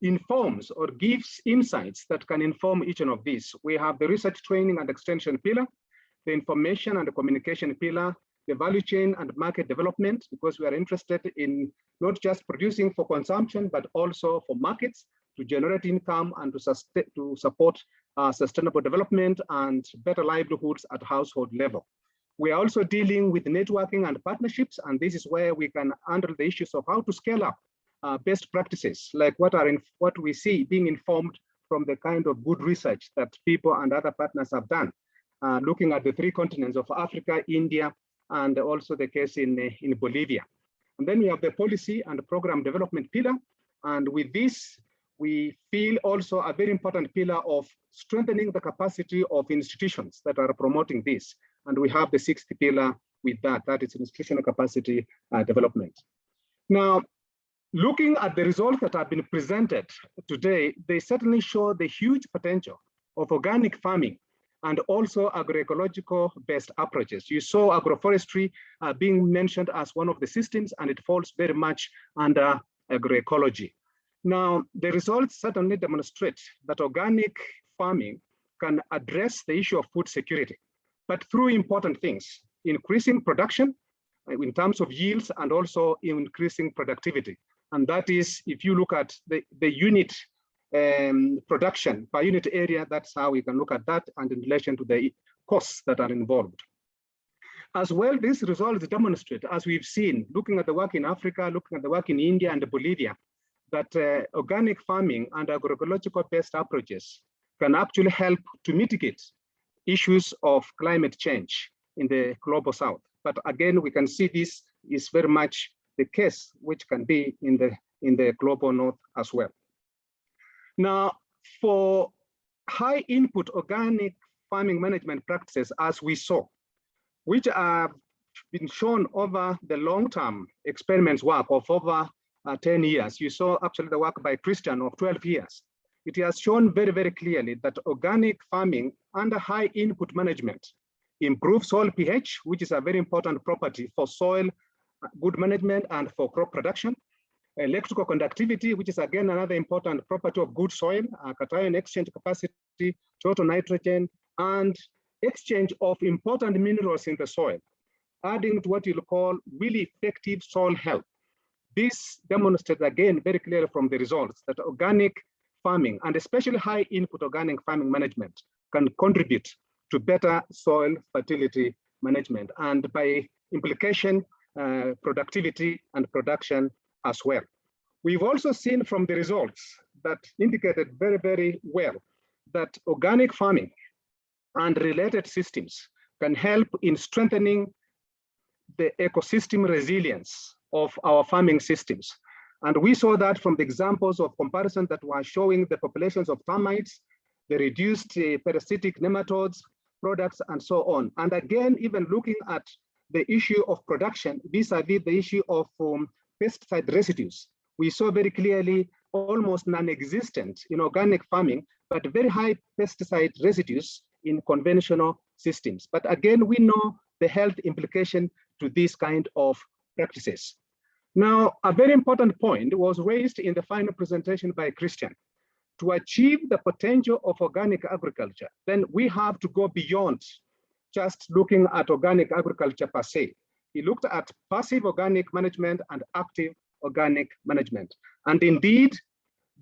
informs or gives insights that can inform each one of these. We have the research, training, and extension pillar, the information and the communication pillar, the value chain and market development, because we are interested in not just producing for consumption, but also for markets to generate income and to support sustainable development and better livelihoods at household level. We are also dealing with networking and partnerships, and this is where we can handle the issues of how to scale up best practices, like what we see being informed from the kind of good research that people and other partners have done, looking at the 3 continents of Africa, India, and also the case in Bolivia. And then we have the policy and program development pillar, and with this, we feel also a very important pillar of strengthening the capacity of institutions that are promoting this. And we have the 6th pillar with that is institutional capacity development. Now, looking at the results that have been presented today, they certainly show the huge potential of organic farming and also agroecological based approaches. You saw agroforestry being mentioned as one of the systems, and it falls very much under agroecology. Now, the results certainly demonstrate that organic farming can address the issue of food security, but through important things, increasing production in terms of yields and also increasing productivity. And that is, if you look at the unit production per unit area, that's how we can look at that and in relation to the costs that are involved. As well, these results demonstrate, as we've seen, looking at the work in Africa, looking at the work in India and Bolivia, that organic farming and agroecological based approaches can actually help to mitigate issues of climate change in the global south. But again, we can see this is very much the case, which can be in the global north as well. Now, for high input organic farming management practices, as we saw, which have been shown over the long-term experiments work of over 10 years. You saw actually the work by Christian of 12 years. It has shown very, very clearly that organic farming under high input management improves soil pH, which is a very important property for soil good management and for crop production. Electrical conductivity, which is again another important property of good soil, cation exchange capacity, total nitrogen, and exchange of important minerals in the soil. adding to what you'll call really effective soil health. This demonstrates again very clearly from the results that organic farming and especially high input organic farming management can contribute to better soil fertility management and by implication, productivity and production as well. We've also seen from the results that indicated very, very well that organic farming and related systems can help in strengthening the ecosystem resilience of our farming systems. And we saw that from the examples of comparison that were showing the populations of termites, the reduced parasitic nematodes, products, and so on. And again, even looking at the issue of production vis-a-vis the issue of pesticide residues, we saw very clearly almost non-existent in organic farming, but very high pesticide residues in conventional systems. But again, we know the health implication to these kind of practices. Now, a very important point was raised in the final presentation by Christian. To achieve the potential of organic agriculture, then we have to go beyond just looking at organic agriculture per se. He looked at passive organic management and active organic management. And indeed,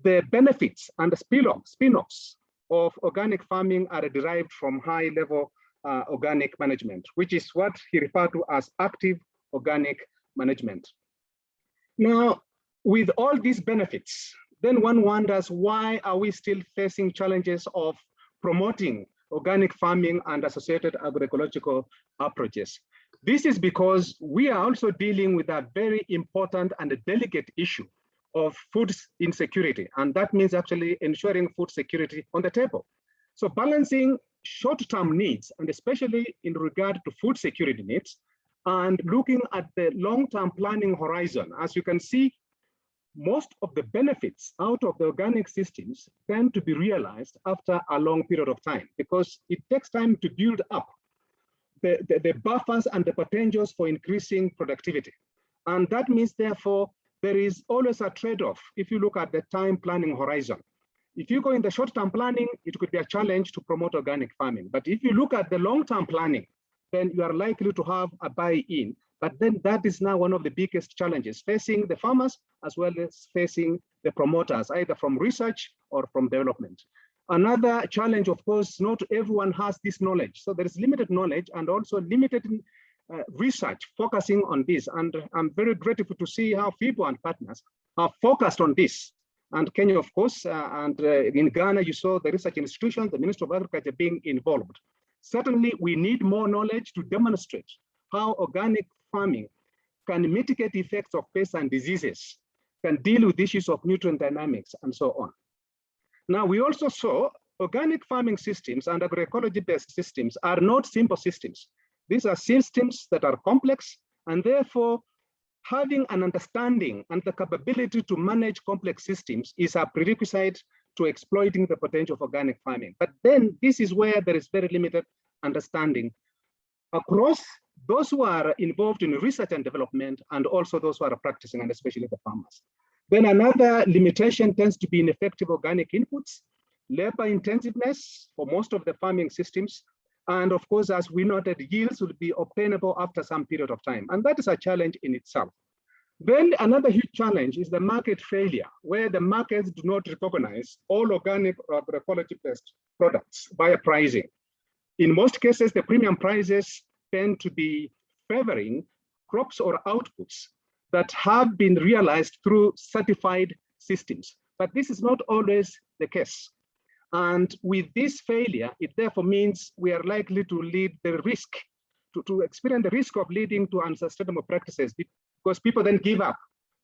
the benefits and the spin-offs of organic farming are derived from high-level organic management, which is what he referred to as active organic management. Now, with all these benefits, then one wonders, why are we still facing challenges of promoting organic farming and associated agroecological approaches? This is because we are also dealing with a very important and a delicate issue of food insecurity. And that means actually ensuring food security on the table. So balancing short-term needs, and especially in regard to food security needs, and looking at the long-term planning horizon, as you can see, most of the benefits out of the organic systems tend to be realized after a long period of time, because it takes time to build up the buffers and the potentials for increasing productivity. And that means, therefore, there is always a trade-off if you look at the time planning horizon. If you go in the short-term planning, it could be a challenge to promote organic farming. But if you look at the long-term planning, then you are likely to have a buy-in. But then that is now one of the biggest challenges facing the farmers as well as facing the promoters, either from research or from development. Another challenge, of course, not everyone has this knowledge. So there is limited knowledge and also limited research focusing on this. And I'm very grateful to see how FiBL and partners are focused on this. And Kenya, of course, and in Ghana, you saw the research institutions, the Ministry of Agriculture being involved. Certainly, we need more knowledge to demonstrate how organic farming can mitigate the effects of pests and diseases, can deal with issues of nutrient dynamics, and so on. Now, we also saw organic farming systems and agroecology-based systems are not simple systems. These are systems that are complex, and therefore, having an understanding and the capability to manage complex systems is a prerequisite to exploiting the potential of organic farming. But then this is where there is very limited understanding across those who are involved in research and development and also those who are practicing, and especially the farmers. Then another limitation tends to be ineffective organic inputs, labor intensiveness for most of the farming systems. And of course, as we noted, yields will be obtainable after some period of time. And that is a challenge in itself. Then another huge challenge is the market failure, where the markets do not recognize all organic or agroecology-based products via pricing. In most cases, the premium prices tend to be favoring crops or outputs that have been realized through certified systems. But this is not always the case. And with this failure, it therefore means we are likely to lead the risk, to experience the risk of leading to unsustainable practices, because people then give up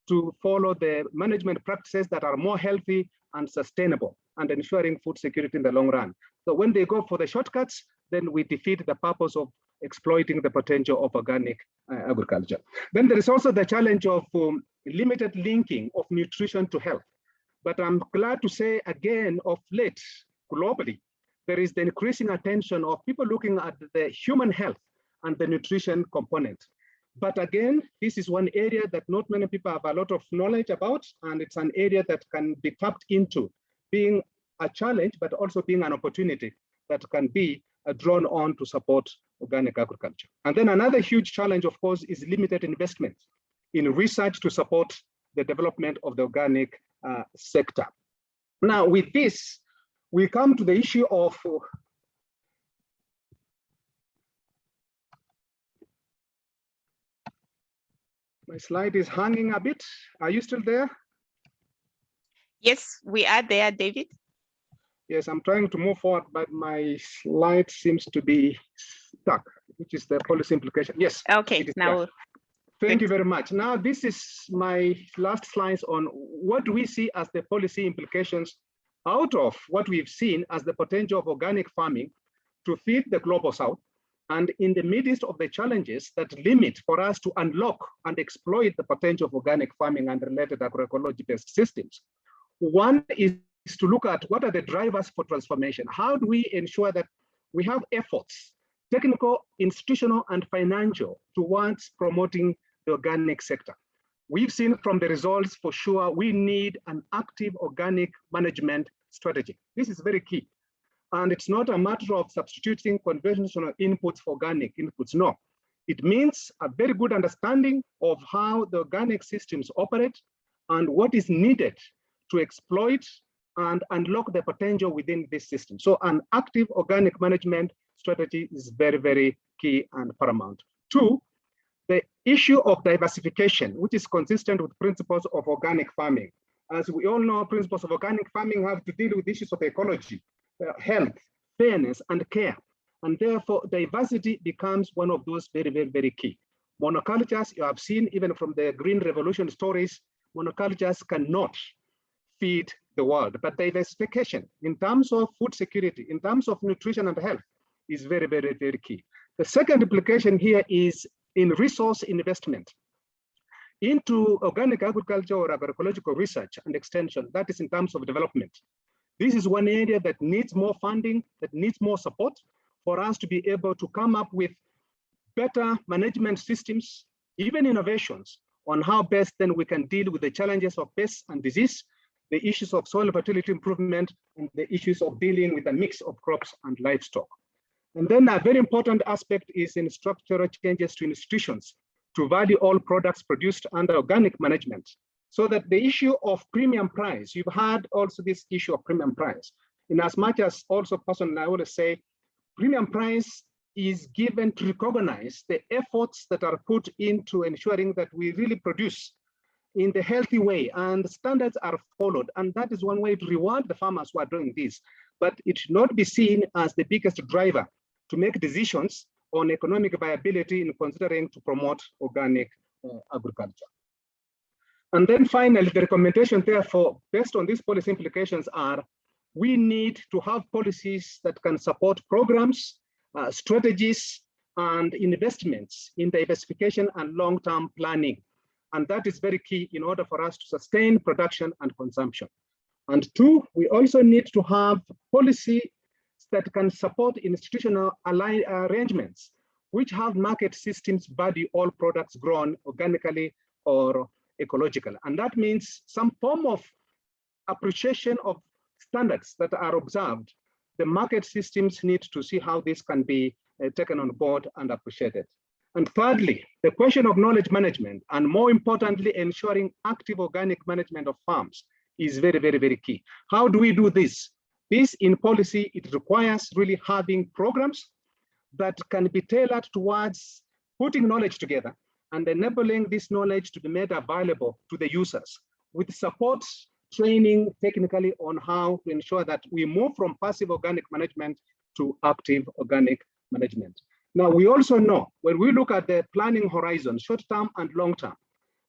to follow the management practices that are more healthy and sustainable and ensuring food security in the long run. So when they go for the shortcuts, then we defeat the purpose of exploiting the potential of organic agriculture. Then there is also the challenge of limited linking of nutrition to health. But I'm glad to say again, of late, globally, there is the increasing attention of people looking at the human health and the nutrition component. But again, this is one area that not many people have a lot of knowledge about, and it's an area that can be tapped into, being a challenge, but also being an opportunity that can be drawn on to support organic agriculture. And then another huge challenge, of course, is limited investment in research to support the development of the organic sector. Now, with this, we come to the issue of my slide is hanging a bit. Are you still there? Yes, we are there, David. Yes, I'm trying to move forward, but my slide seems to be stuck, which is the policy implication. Yes. Okay, now. There. Thank you very much. Now, this is my last slides on what we see as the policy implications out of what we've seen as the potential of organic farming to feed the global south, and in the midst of the challenges that limit for us to unlock and exploit the potential of organic farming and related agroecology-based systems. One is to look at what are the drivers for transformation. How do we ensure that we have efforts, technical, institutional, and financial, towards promoting the organic sector? We've seen from the results for sure we need an active organic management strategy. This is very key. And it's not a matter of substituting conventional inputs for organic inputs, no. It means a very good understanding of how the organic systems operate and what is needed to exploit and unlock the potential within this system. So an active organic management strategy is very, very key and paramount. Two, the issue of diversification, which is consistent with principles of organic farming. As we all know, principles of organic farming have to deal with issues of ecology, health, fairness, and care. And therefore, diversity becomes one of those very, very, very key. Monocultures, you have seen even from the Green Revolution stories, monocultures cannot feed the world, but diversification in terms of food security, in terms of nutrition and health is very, very, very key. The second implication here is in resource investment into organic agriculture or agroecological research and extension, that is in terms of development. This is one area that needs more funding, that needs more support for us to be able to come up with better management systems, even innovations on how best then we can deal with the challenges of pests and disease, the issues of soil fertility improvement, and the issues of dealing with a mix of crops and livestock. And then a very important aspect is in structural changes to institutions to value all products produced under organic management, so that the issue of premium price, you've had also this issue of premium price. In as much as also personally, I always say, premium price is given to recognize the efforts that are put into ensuring that we really produce in the healthy way and standards are followed. And that is one way to reward the farmers who are doing this. But it should not be seen as the biggest driver to make decisions on economic viability in considering to promote organic agriculture. And then finally, the recommendation therefore, based on these policy implications are, we need to have policies that can support programs, strategies, and investments in diversification and long-term planning. And that is very key in order for us to sustain production and consumption. And two, we also need to have policies that can support institutional arrangements, which have market systems value all products grown organically or ecological. And that means some form of appreciation of standards that are observed. The market systems need to see how this can be taken on board and appreciated. And thirdly, the question of knowledge management, and more importantly, ensuring active organic management of farms is very, very, very key. How do we do this? This in policy, it requires really having programs that can be tailored towards putting knowledge together and enabling this knowledge to be made available to the users with support, training technically on how to ensure that we move from passive organic management to active organic management. Now, we also know when we look at the planning horizon, short-term and long-term,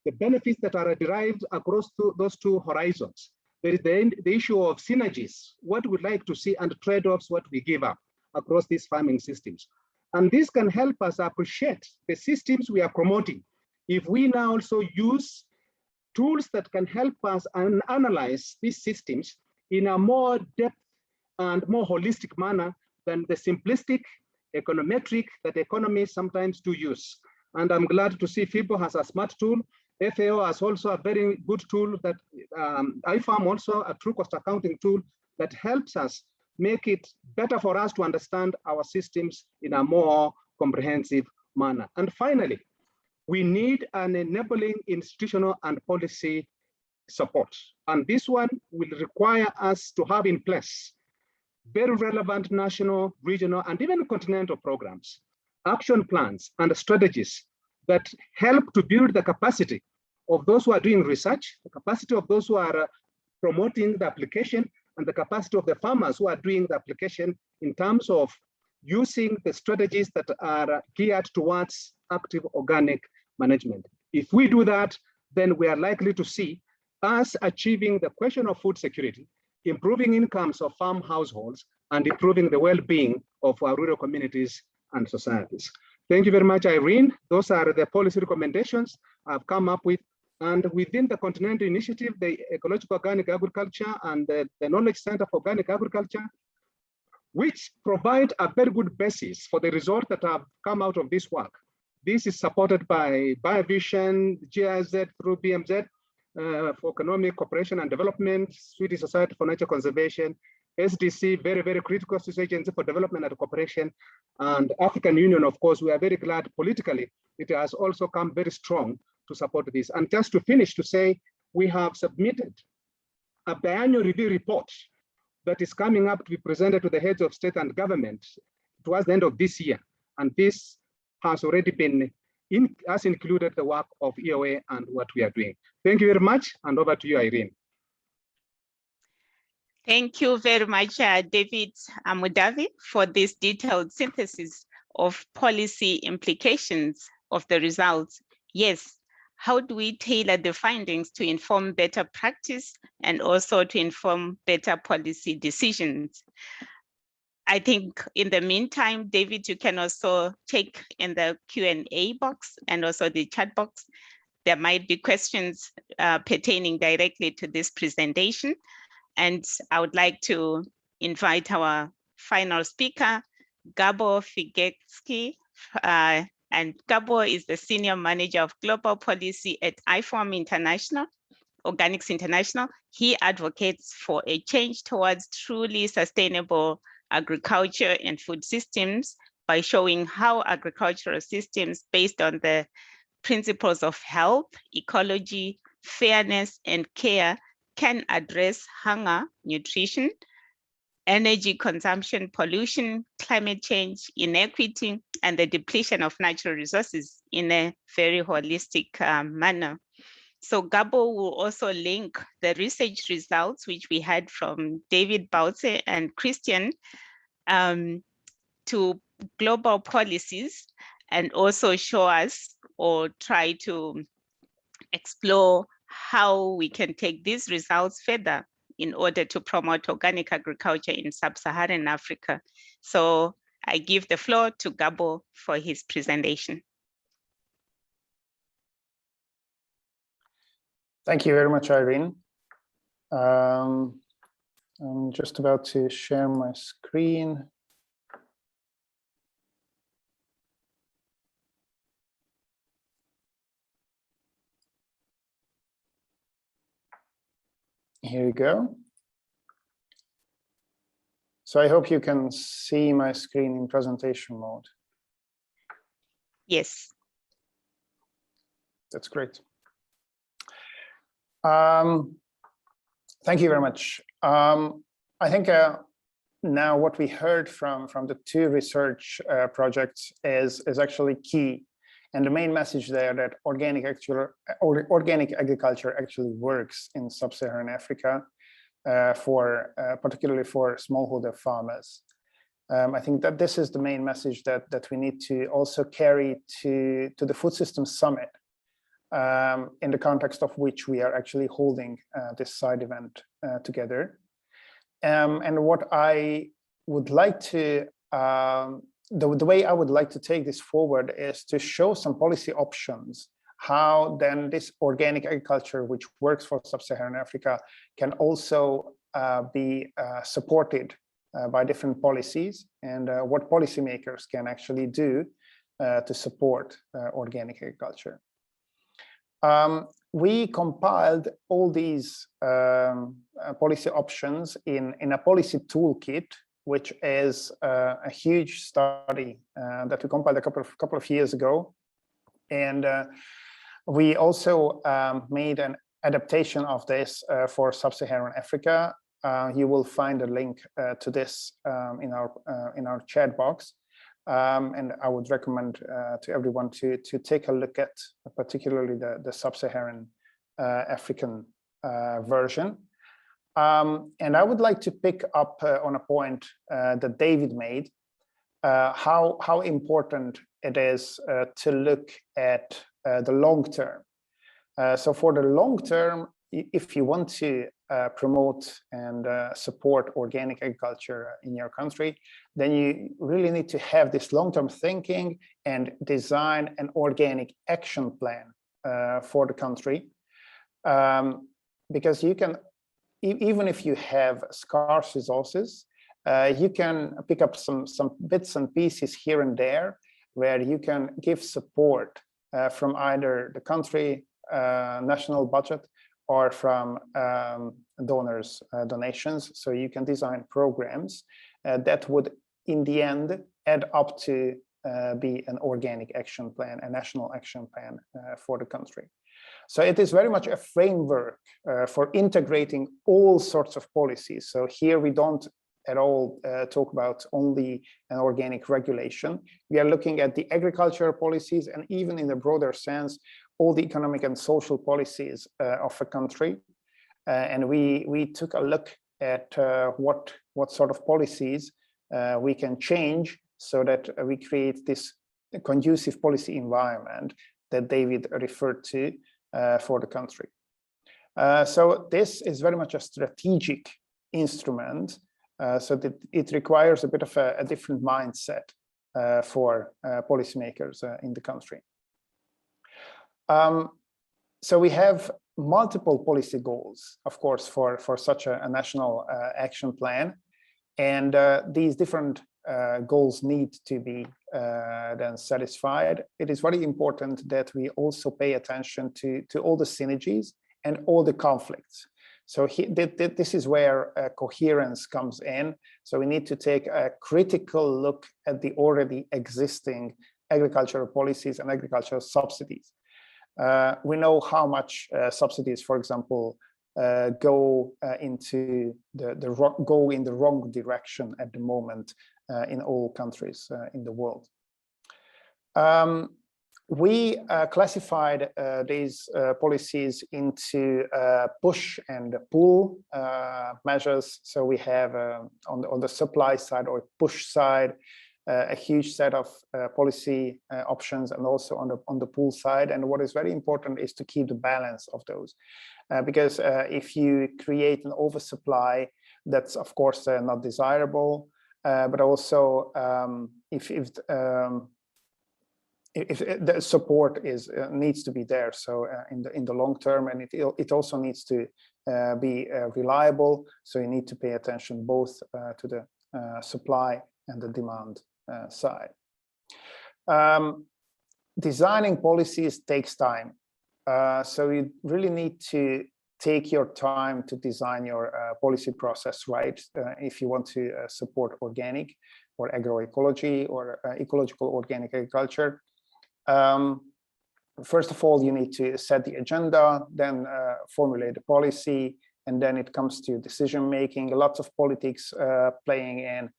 the benefits that are derived across those two horizons, there is the issue of synergies, what we'd like to see, and trade-offs, what we give up across these farming systems. And this can help us appreciate the systems we are promoting. If we now also use tools that can help us analyze these systems in a more depth and more holistic manner than the simplistic econometric that economists sometimes do use. And I'm glad to see FiBL has a smart tool. FAO has also a very good tool that IFARM also a true cost accounting tool that helps us make it better for us to understand our systems in a more comprehensive manner. And finally, we need an enabling institutional and policy support. And this one will require us to have in place very relevant national, regional, and even continental programs, action plans, and strategies that help to build the capacity of those who are doing research, the capacity of those who are promoting the application, and the capacity of the farmers who are doing the application in terms of using the strategies that are geared towards active organic management. If we do that, then we are likely to see us achieving the question of food security, improving incomes of farm households, and improving the well-being of our rural communities and societies. Thank you very much, Irene. Those are the policy recommendations I've come up with. And within the Continental Initiative, the Ecological Organic Agriculture and the Knowledge Center for Organic Agriculture, which provide a very good basis for the results that have come out of this work. This is supported by Biovision, GIZ through BMZ, for Economic Cooperation and Development, Swedish Society for Nature Conservation, SDC, very, very critical Swiss Agency for Development and Cooperation, and African Union, of course. We are very glad politically it has also come very strong to support this. And just to finish, to say, we have submitted a biannual review report that is coming up to be presented to the heads of state and government towards the end of this year. And this has already been has included the work of EOA and what we are doing. Thank you very much, and over to you, Irene. Thank you very much, David Amudavi, for this detailed synthesis of policy implications of the results. Yes, how do we tailor the findings to inform better practice and also to inform better policy decisions? I think in the meantime, David, you can also check in the Q&A box and also the chat box. There might be questions pertaining directly to this presentation. And I would like to invite our final speaker, Gabo Figetsky. And Gabo is the Senior Manager of Global Policy at IFOAM International, Organics International. He advocates for a change towards truly sustainable agriculture and food systems by showing how agricultural systems based on the principles of health, ecology, fairness, and care can address hunger, nutrition, energy consumption, pollution, climate change, inequity, and the depletion of natural resources in a very holistic manner. So Gabo will also link the research results, which we had from David Bautze and Christian, to global policies, and also show us or try to explore how we can take these results further in order to promote organic agriculture in sub-Saharan Africa. So I give the floor to Gabo for his presentation. Thank you very much, Irene. I'm just about to share my screen. Here you go. So I hope you can see my screen in presentation mode. Yes. That's great. Thank you very much. I think now what we heard from the two research projects is actually key. And the main message there that organic agriculture actually works in sub-Saharan Africa, particularly for smallholder farmers. I think that this is the main message that we need to also carry to the Food Systems Summit, in the context of which we are actually holding this side event together. And what I would like to the way I would like to take this forward is to show some policy options, how then this organic agriculture, which works for sub-Saharan Africa, can also be supported by different policies, and what policymakers can actually do to support organic agriculture. We compiled all these policy options in a policy toolkit, which is a huge study that we compiled a couple of years ago. And we also made an adaptation of this for sub-Saharan Africa. You will find a link to this in our chat box. And I would recommend to everyone to take a look at particularly the sub-Saharan African version. And I would like to pick up on a point that David made, how important it is to look at the long term. So for the long term, if you want to promote and support organic agriculture in your country, then you really need to have this long-term thinking and design an organic action plan for the country. Because you can, even if you have scarce resources, you can pick up some bits and pieces here and there where you can give support from either the country national budget or from donors' donations. So you can design programs that would, in the end, add up to be an organic action plan, a national action plan for the country. So it is very much a framework for integrating all sorts of policies. So here we don't at all talk about only an organic regulation. We are looking at the agricultural policies and even in a broader sense, all the economic and social policies of a country. And we took a look at what sort of policies we can change so that we create this conducive policy environment that David referred to for the country. So this is very much a strategic instrument, so that it requires a bit of a different mindset for policymakers in the country. So we have multiple policy goals, of course, for such a national action plan, and these different goals need to be then satisfied. It is very important that we also pay attention to all the synergies and all the conflicts. So this is where coherence comes in. So we need to take a critical look at the already existing agricultural policies and agricultural subsidies. We know how much subsidies, for example, go in the wrong direction at the moment in all countries in the world. We classified these policies into push and pull measures. So we have on the supply side or push side a huge set of policy options, and also on the pull side. And what is very important is to keep the balance of those, because if you create an oversupply, that's of course not desirable. But also if the support needs to be there, so in the long term, and it also needs to be reliable. So you need to pay attention both to the supply and the demand side. Designing policies takes time, so you really need to take your time to design your policy process right if you want to support organic or agroecology or ecological organic agriculture. First of all, you need to set the agenda, then formulate the policy, and then it comes to decision making. Lots of politics playing in,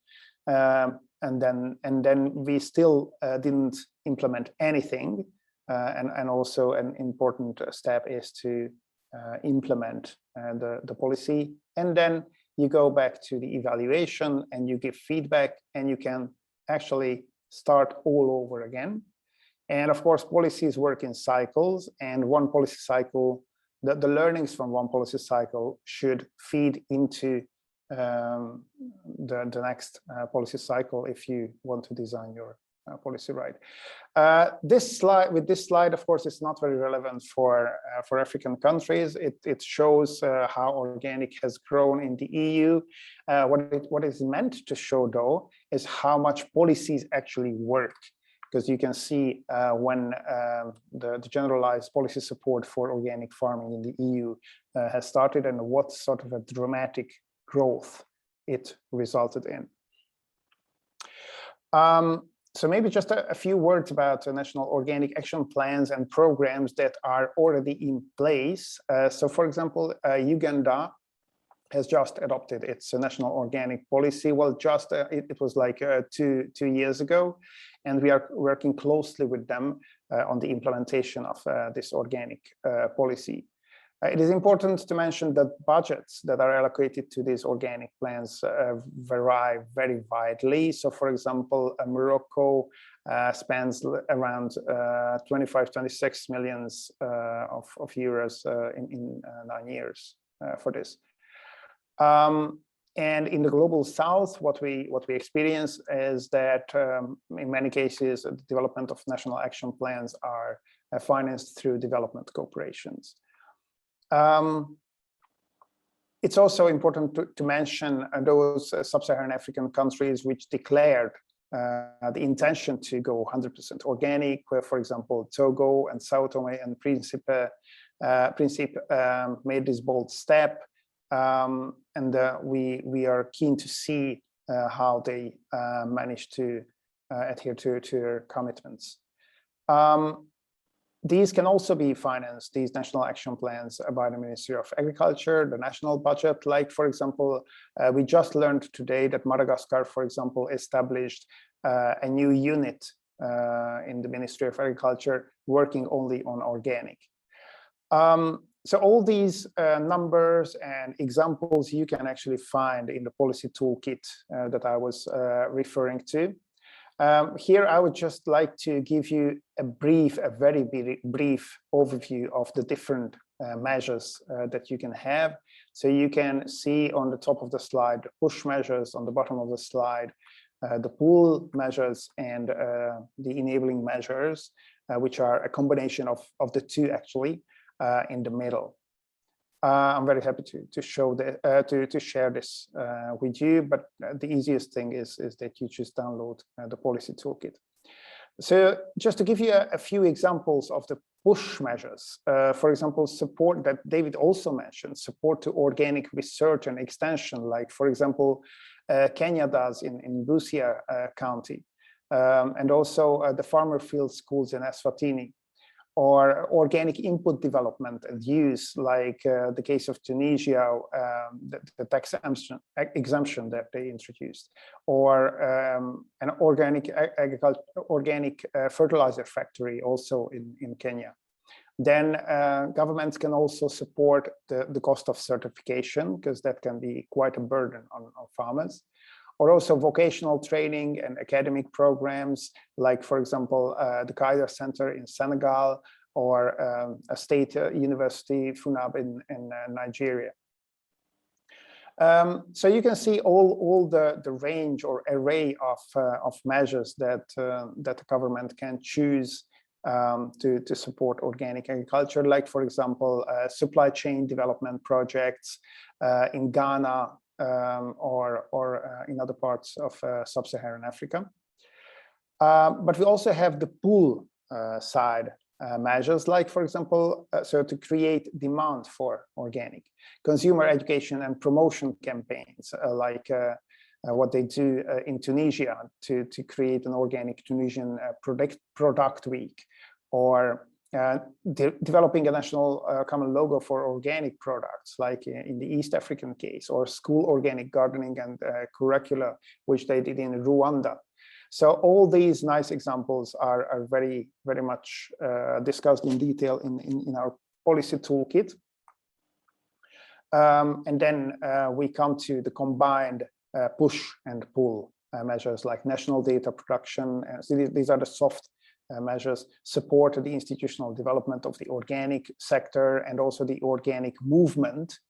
and then we still didn't implement anything. And also an important step is to implement the policy, and then you go back to the evaluation and you give feedback, and you can actually start all over again. And of course, policies work in cycles, and one policy cycle, the learnings from one policy cycle should feed into the next policy cycle if you want to design your policy right. This slide, of course, is not very relevant for African countries. It shows how organic has grown in the EU. What is meant to show, though, is how much policies actually work. because you can see when the generalized policy support for organic farming in the EU has started and what sort of a dramatic growth it resulted in. So maybe just a few words about national organic action plans and programs that are already in place. So for example, Uganda has just adopted its national organic policy. Well, just it was like two years ago, and we are working closely with them on the implementation of this organic policy. It is important to mention that budgets that are allocated to these organic plans vary very widely. So, for example, Morocco spends around 25-26 million of euros in 9 years for this. And in the global south, what we experience is that in many cases, the development of national action plans are financed through development cooperations. It's also important to mention those sub-Saharan African countries which declared the intention to go 100% organic, where, for example, Togo and Sao Tome and Principe made this bold step. And we are keen to see how they managed to adhere to their commitments. These can also be financed, these national action plans, by the Ministry of Agriculture, the national budget. Like, for example, we just learned today that Madagascar, for example, established a new unit in the Ministry of Agriculture working only on organic. So all these numbers and examples you can actually find in the policy toolkit that I was referring to. Here, I would just like to give you a very brief overview of the different measures that you can have. So you can see on the top of the slide, the push measures, on the bottom of the slide, the pull measures and the enabling measures, which are a combination of the two actually in the middle. I'm very happy to show to share this with you, but the easiest thing is that you just download the policy toolkit. So just to give you a few examples of the push measures, for example, support that David also mentioned, support to organic research and extension, like, for example, Kenya does in Busia County, and also the farmer field schools in Eswatini, or organic input development and use, like the case of Tunisia, the tax exemption that they introduced, or an organic fertilizer factory also in Kenya. Then governments can also support the cost of certification, because that can be quite a burden on farmers. Or also vocational training and academic programs, like, for example, the Kaiser Center in Senegal, or a state university, FUNAB in Nigeria. So you can see all the range or array of measures that the government can choose to support organic agriculture, like, for example, supply chain development projects in Ghana, or in other parts of sub-Saharan Africa. But we also have the pull side measures, like, for example, so to create demand for organic, consumer education and promotion campaigns, like what they do in Tunisia to create an organic Tunisian product week, or developing a national common logo for organic products, like in the East African case, or school organic gardening and curricula, which they did in Rwanda. So all these nice examples are very much discussed in detail in our policy toolkit. And then we come to the combined push and pull measures, like national data production. So these are the soft measures, support the institutional development of the organic sector and also the organic movement,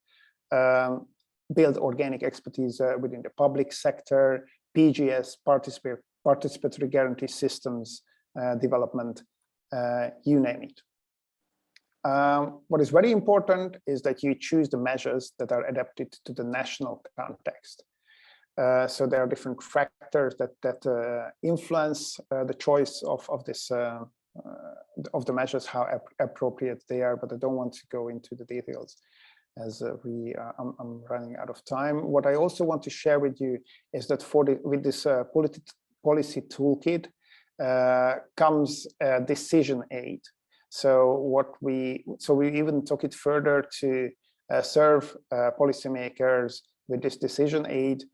build organic expertise within the public sector, PGS, participatory guarantee systems development, you name it. What is very important is that you choose the measures that are adapted to the national context. So there are different factors that influence the choice of this of the measures, how appropriate they are, but I don't want to go into the details as I'm running out of time. What I also want to share with you is that with this policy toolkit comes a decision aid. So we even took it further to serve policymakers with this decision aid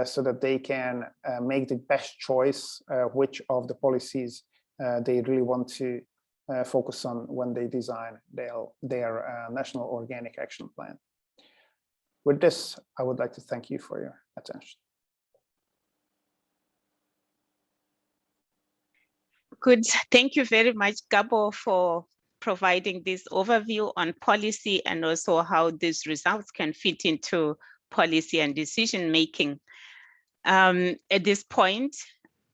so that they can make the best choice which of the policies they really want to focus on when they design their national organic action plan. With this, I would like to thank you for your attention. Good. Thank you very much, Gabo, for providing this overview on policy and also how these results can fit into policy and decision making. At this point,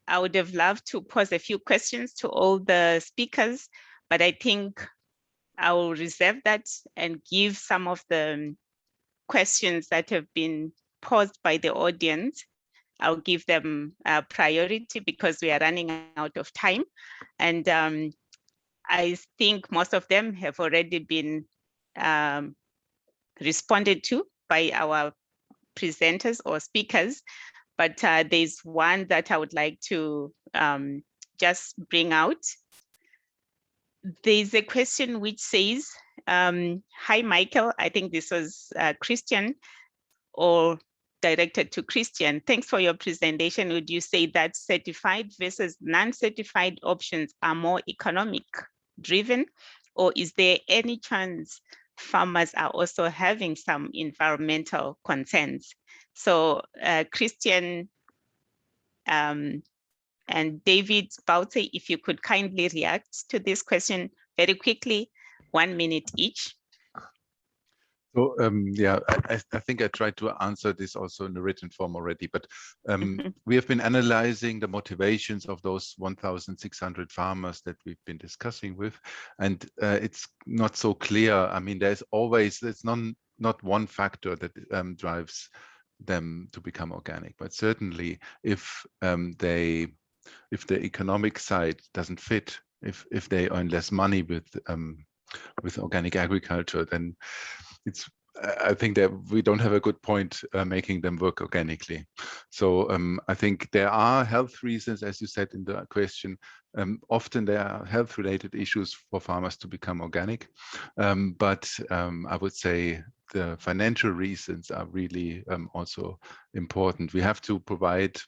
I would have loved to pose a few questions to all the speakers, but I think I will reserve that and give some of the questions that have been posed by the audience. I'll give them priority because we are running out of time. And I think most of them have already been responded to by our presenters or speakers. But there's one that I would like to just bring out. There's a question which says, hi, Michael, I think this was Christian or directed to Christian. Thanks for your presentation. Would you say that certified versus non-certified options are more economic driven, or is there any chance farmers are also having some environmental concerns? So Christian and David Bautze, if you could kindly react to this question very quickly, 1 minute each. So yeah, I think I tried to answer this also in the written form already, but we have been analyzing the motivations of those 1,600 farmers that we've been discussing with, and it's not so clear. I mean, it's not one factor that drives them to become organic, but certainly if the economic side doesn't fit, if they earn less money with organic agriculture, then I think that we don't have a good point making them work organically. So I think there are health reasons, as you said in the question. Often there are health-related issues for farmers to become organic, but I would say the financial reasons are really also important. We have to provide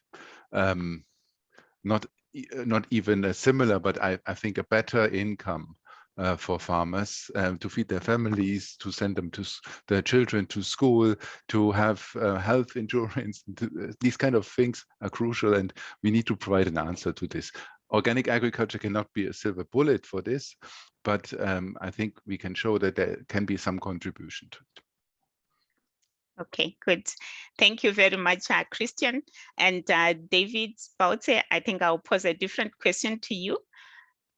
not even a similar, but I think a better income for farmers to feed their families, to send them their children to school, to have health insurance. These kind of things are crucial, and we need to provide an answer to this. Organic agriculture cannot be a silver bullet for this, but I think we can show that there can be some contribution to it. Okay, good. Thank you very much, Christian. And David Bautze, I think I'll pose a different question to you.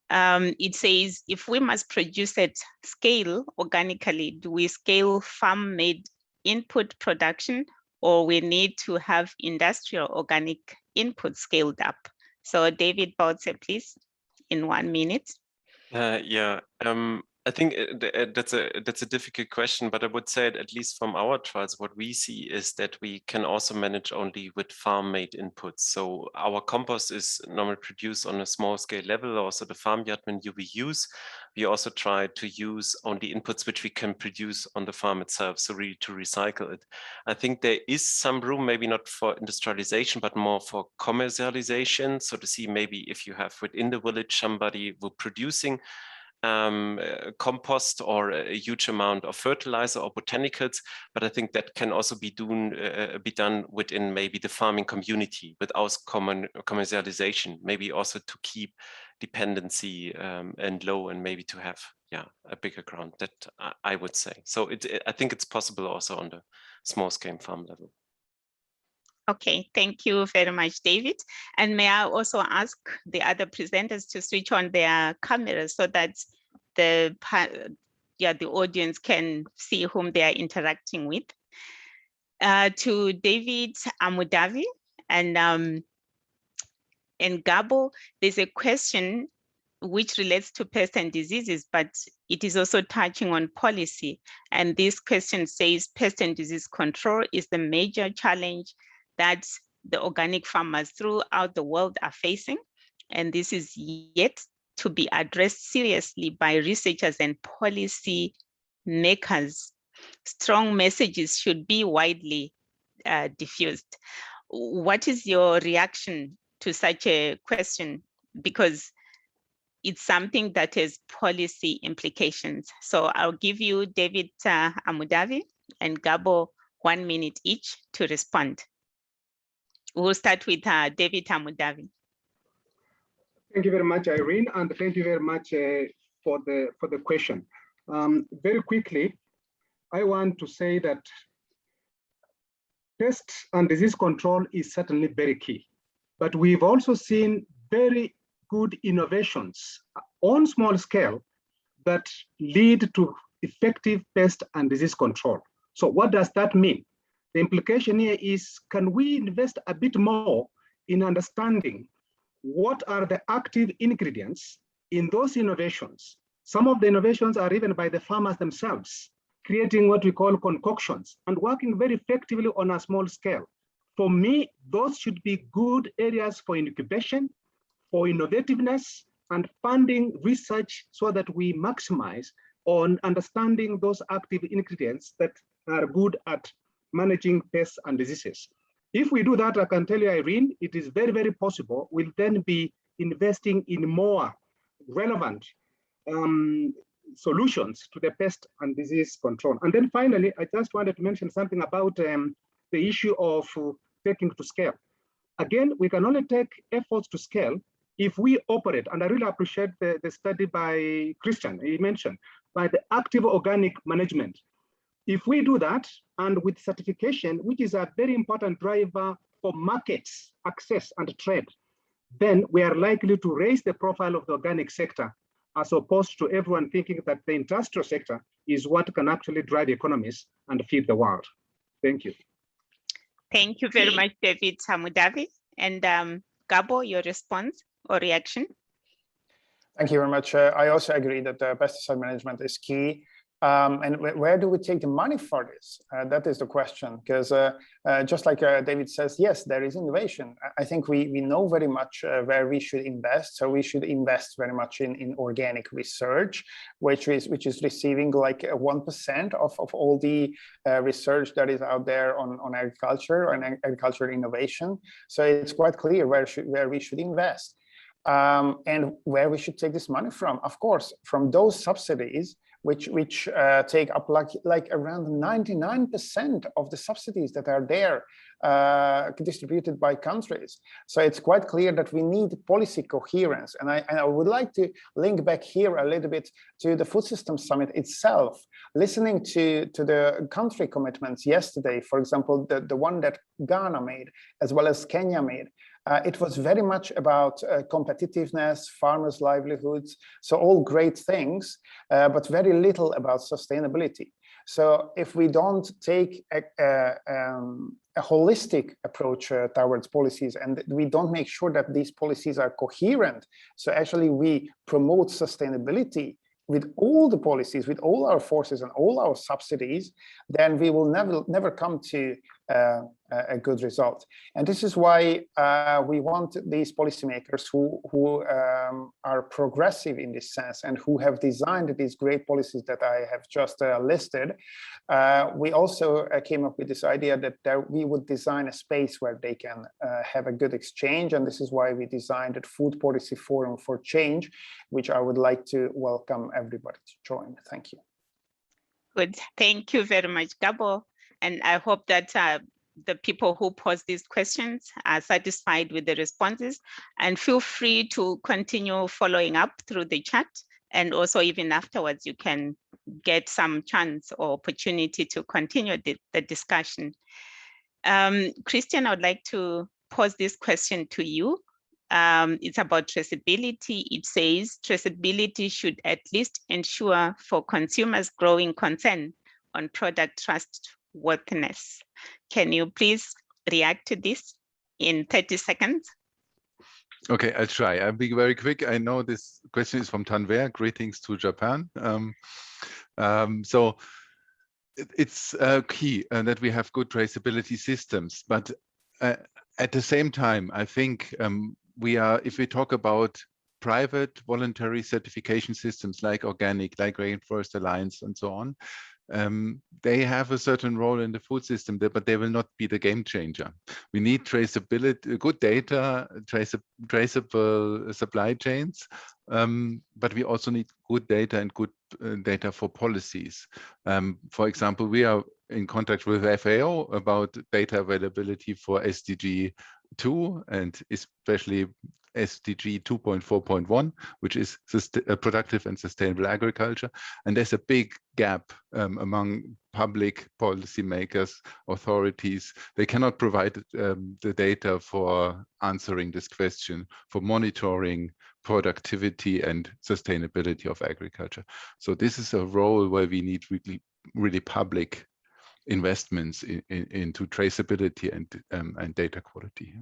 It says, if we must produce at scale organically, do we scale farm-made input production, or we need to have industrial organic input scaled up? So David Bautze, please, in 1 minute. Yeah, I think that's a difficult question, but I would say at least from our trials, what we see is that we can also manage only with farm-made inputs. So our compost is normally produced on a small scale level. Also the farmyard manure we use, we also try to use only inputs which we can produce on the farm itself, so really to recycle it. I think there is some room, maybe not for industrialization, but more for commercialization. So to see maybe if you have within the village somebody who producing compost or a huge amount of fertilizer or botanicals, but I think that can also be done within maybe the farming community without commercialization, maybe also to keep dependency and low, and maybe to have a bigger ground. That I would say. So I think it's possible also on the small scale farm level. Okay, thank you very much, David. And may I also ask the other presenters to switch on their cameras so that the audience can see whom they are interacting with. To David Amudavi and Gabo, there's a question which relates to pests and diseases, but it is also touching on policy. And this question says, pest and disease control is the major challenge that the organic farmers throughout the world are facing. And this is yet to be addressed seriously by researchers and policy makers. Strong messages should be widely diffused. What is your reaction to such a question? Because it's something that has policy implications. So I'll give you David Amudavi and Gabo 1 minute each to respond. We'll start with David Amudavi. Thank you very much, Irene, and thank you very much for the question. Very quickly, I want to say that pest and disease control is certainly very key, but we've also seen very good innovations on small scale that lead to effective pest and disease control. So what does that mean? The implication here is, can we invest a bit more in understanding what are the active ingredients in those innovations? Some of the innovations are even by the farmers themselves, creating what we call concoctions and working very effectively on a small scale. For me, those should be good areas for incubation, for innovativeness, and funding research so that we maximize on understanding those active ingredients that are good at managing pests and diseases. If we do that, I can tell you, Irene, it is very, very possible we'll then be investing in more relevant solutions to the pest and disease control. And then finally, I just wanted to mention something about the issue of taking to scale. Again, we can only take efforts to scale if we operate, and I really appreciate the study by Christian, he mentioned, by the active organic management. If we do that, and with certification, which is a very important driver for markets, access, and trade, then we are likely to raise the profile of the organic sector, as opposed to everyone thinking that the industrial sector is what can actually drive economies and feed the world. Thank you. Thank you very much, David Amudavi. And Gabo, your response or reaction? Thank you very much. I also agree that pesticide management is key. And where do we take the money for this? That is the question, because just like David says, yes, there is innovation. I think we know very much where we should invest. So we should invest very much in organic research, which is receiving like 1% of all the research that is out there on agriculture and agricultural innovation. So it's quite clear where we should invest and where we should take this money from. Of course, from those subsidies which take up like around 99% of the subsidies that are there distributed by countries. So it's quite clear that we need policy coherence. And I would like to link back here a little bit to the Food Systems Summit itself. Listening to the country commitments yesterday, for example, the one that Ghana made, as well as Kenya made, it was very much about competitiveness, farmers' livelihoods, so all great things, but very little about sustainability. So if we don't take a holistic approach towards policies, and we don't make sure that these policies are coherent, so actually we promote sustainability with all the policies, with all our forces and all our subsidies, then we will never come to a good result. And this is why we want these policymakers who are progressive in this sense and who have designed these great policies that I have just listed. We also came up with this idea that we would design a space where they can have a good exchange. And this is why we designed a Food Policy Forum for Change, which I would like to welcome everybody to join. Thank you. Good. Thank you very much, Gabo. And I hope that the people who pose these questions are satisfied with the responses, and feel free to continue following up through the chat. And also even afterwards, you can get some chance or opportunity to continue the discussion. Christian, I would like to pose this question to you. It's about traceability. It says traceability should at least ensure for consumers growing concern on product worthiness. Can you please react to this in 30 seconds? Okay, I'll try. I'll be very quick. I know this question is from Tanver. Greetings to Japan. So it's key that we have good traceability systems, but at the same time, I think if we talk about private voluntary certification systems like organic, like Rainforest Alliance and so on, they have a certain role in the food system, but they will not be the game changer. We need traceability, good data, traceable supply chains, but we also need good data and good data for policies. For example, we are in contact with FAO about data availability for SDG 2 and especially SDG 2.4.1, which is productive and sustainable agriculture. And there's a big gap among public policymakers, authorities. They cannot provide the data for answering this question, for monitoring productivity and sustainability of agriculture. So this is a role where we need really public investments into traceability and data quality.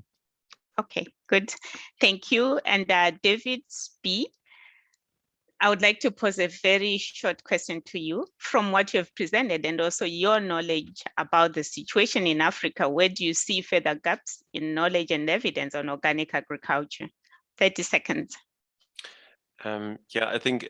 Okay, good. Thank you. And David B., I would like to pose a very short question to you. From what you have presented and also your knowledge about the situation in Africa, where do you see further gaps in knowledge and evidence on organic agriculture? 30 seconds. Yeah, I think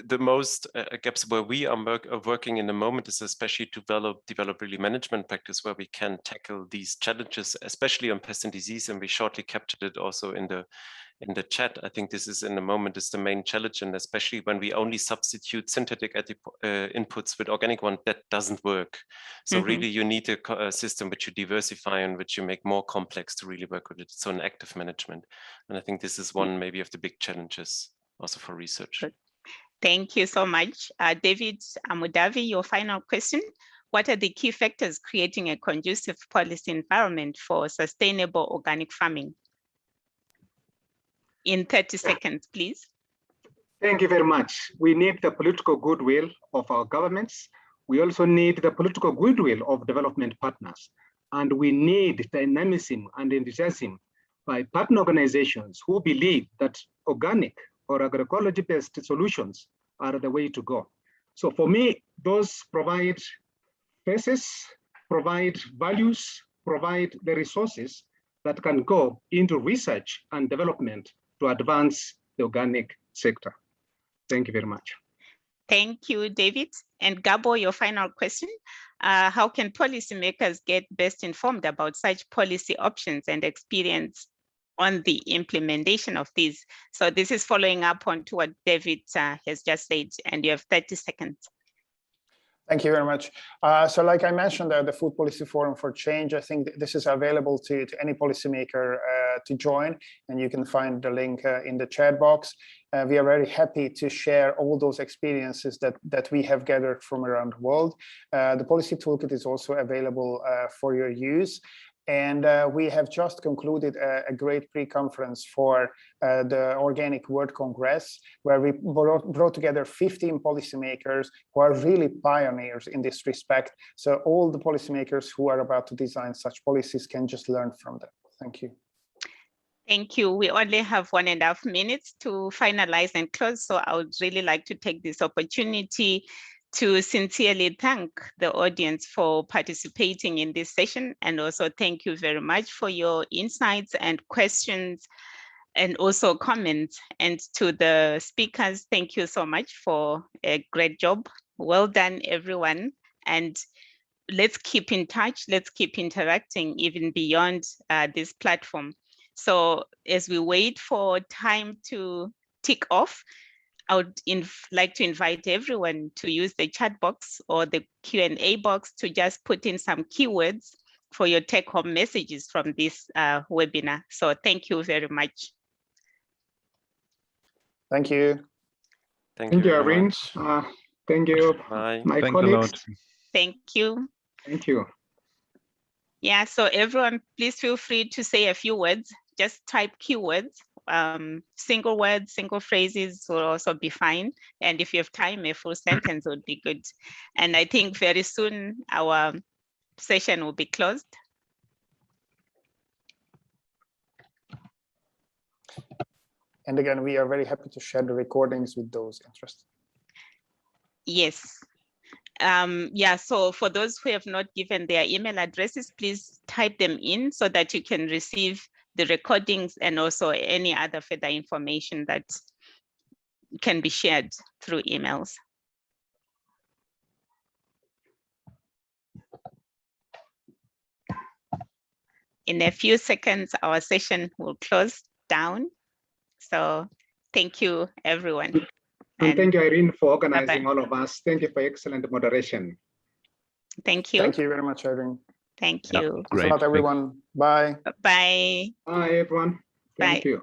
the most gaps where we are working in the moment is especially to develop really management practice where we can tackle these challenges, especially on pest and disease, and we shortly captured it also in the chat. I think this is in the moment is the main challenge, and especially when we only substitute synthetic inputs with organic one, that doesn't work. So really you need a system which you diversify and which you make more complex to really work with it. So an active management. And I think this is one maybe of the big challenges also for research. Good. Thank you so much. David Amudavi, your final question. What are the key factors creating a conducive policy environment for sustainable organic farming? In 30 seconds, please. Thank you very much. We need the political goodwill of our governments. We also need the political goodwill of development partners. And we need dynamism and enthusiasm by partner organizations who believe that organic or agroecology-based solutions are the way to go. So for me, those provide faces, provide values, provide the resources that can go into research and development to advance the organic sector. Thank you very much. Thank you, David. And Gabo, your final question. How can policymakers get best informed about such policy options and experience on the implementation of these? So this is following up on to what David has just said, and you have 30 seconds. Thank you very much. So like I mentioned, the Food Policy Forum for Change, I think this is available to any policymaker to join, and you can find the link in the chat box. We are very happy to share all those experiences that we have gathered from around the world. The policy toolkit is also available for your use. And we have just concluded a great pre-conference for the Organic World Congress, where we brought together 15 policymakers who are really pioneers in this respect. So all the policymakers who are about to design such policies can just learn from them. Thank you. Thank you. We only have 1.5 minutes to finalize and close. So I would really like to take this opportunity to sincerely thank the audience for participating in this session, and also thank you very much for your insights and questions and also comments. And to the speakers, thank you so much for a great job. Well done, everyone. And let's keep in touch. Let's keep interacting even beyond this platform. So as we wait for time to tick off, I would like to invite everyone to use the chat box or the Q&A box to just put in some keywords for your take-home messages from this webinar. So thank you very much. Thank you. Thank you, Irene. Thank you, Bye. my Thanks colleagues. a lot. Thank you. Thank you. Yeah, so everyone, please feel free to say a few words. Just type keywords. Single words, single phrases will also be fine. And if you have time, a full sentence would be good. And I think very soon our session will be closed. And again, we are very happy to share the recordings with those interested. Yes. Yeah, so for those who have not given their email addresses, please type them in so that you can receive the recordings and also any other further information that can be shared through emails. In a few seconds, our session will close down. So thank you, everyone. And thank you, Irene, for organizing Bye-bye. all of us. Thank you for excellent moderation. Thank you. Thank you very much, Irene. Thank Yeah, you. Thanks great. a lot, everyone. Bye. Bye. Bye, everyone. Thank Bye. you.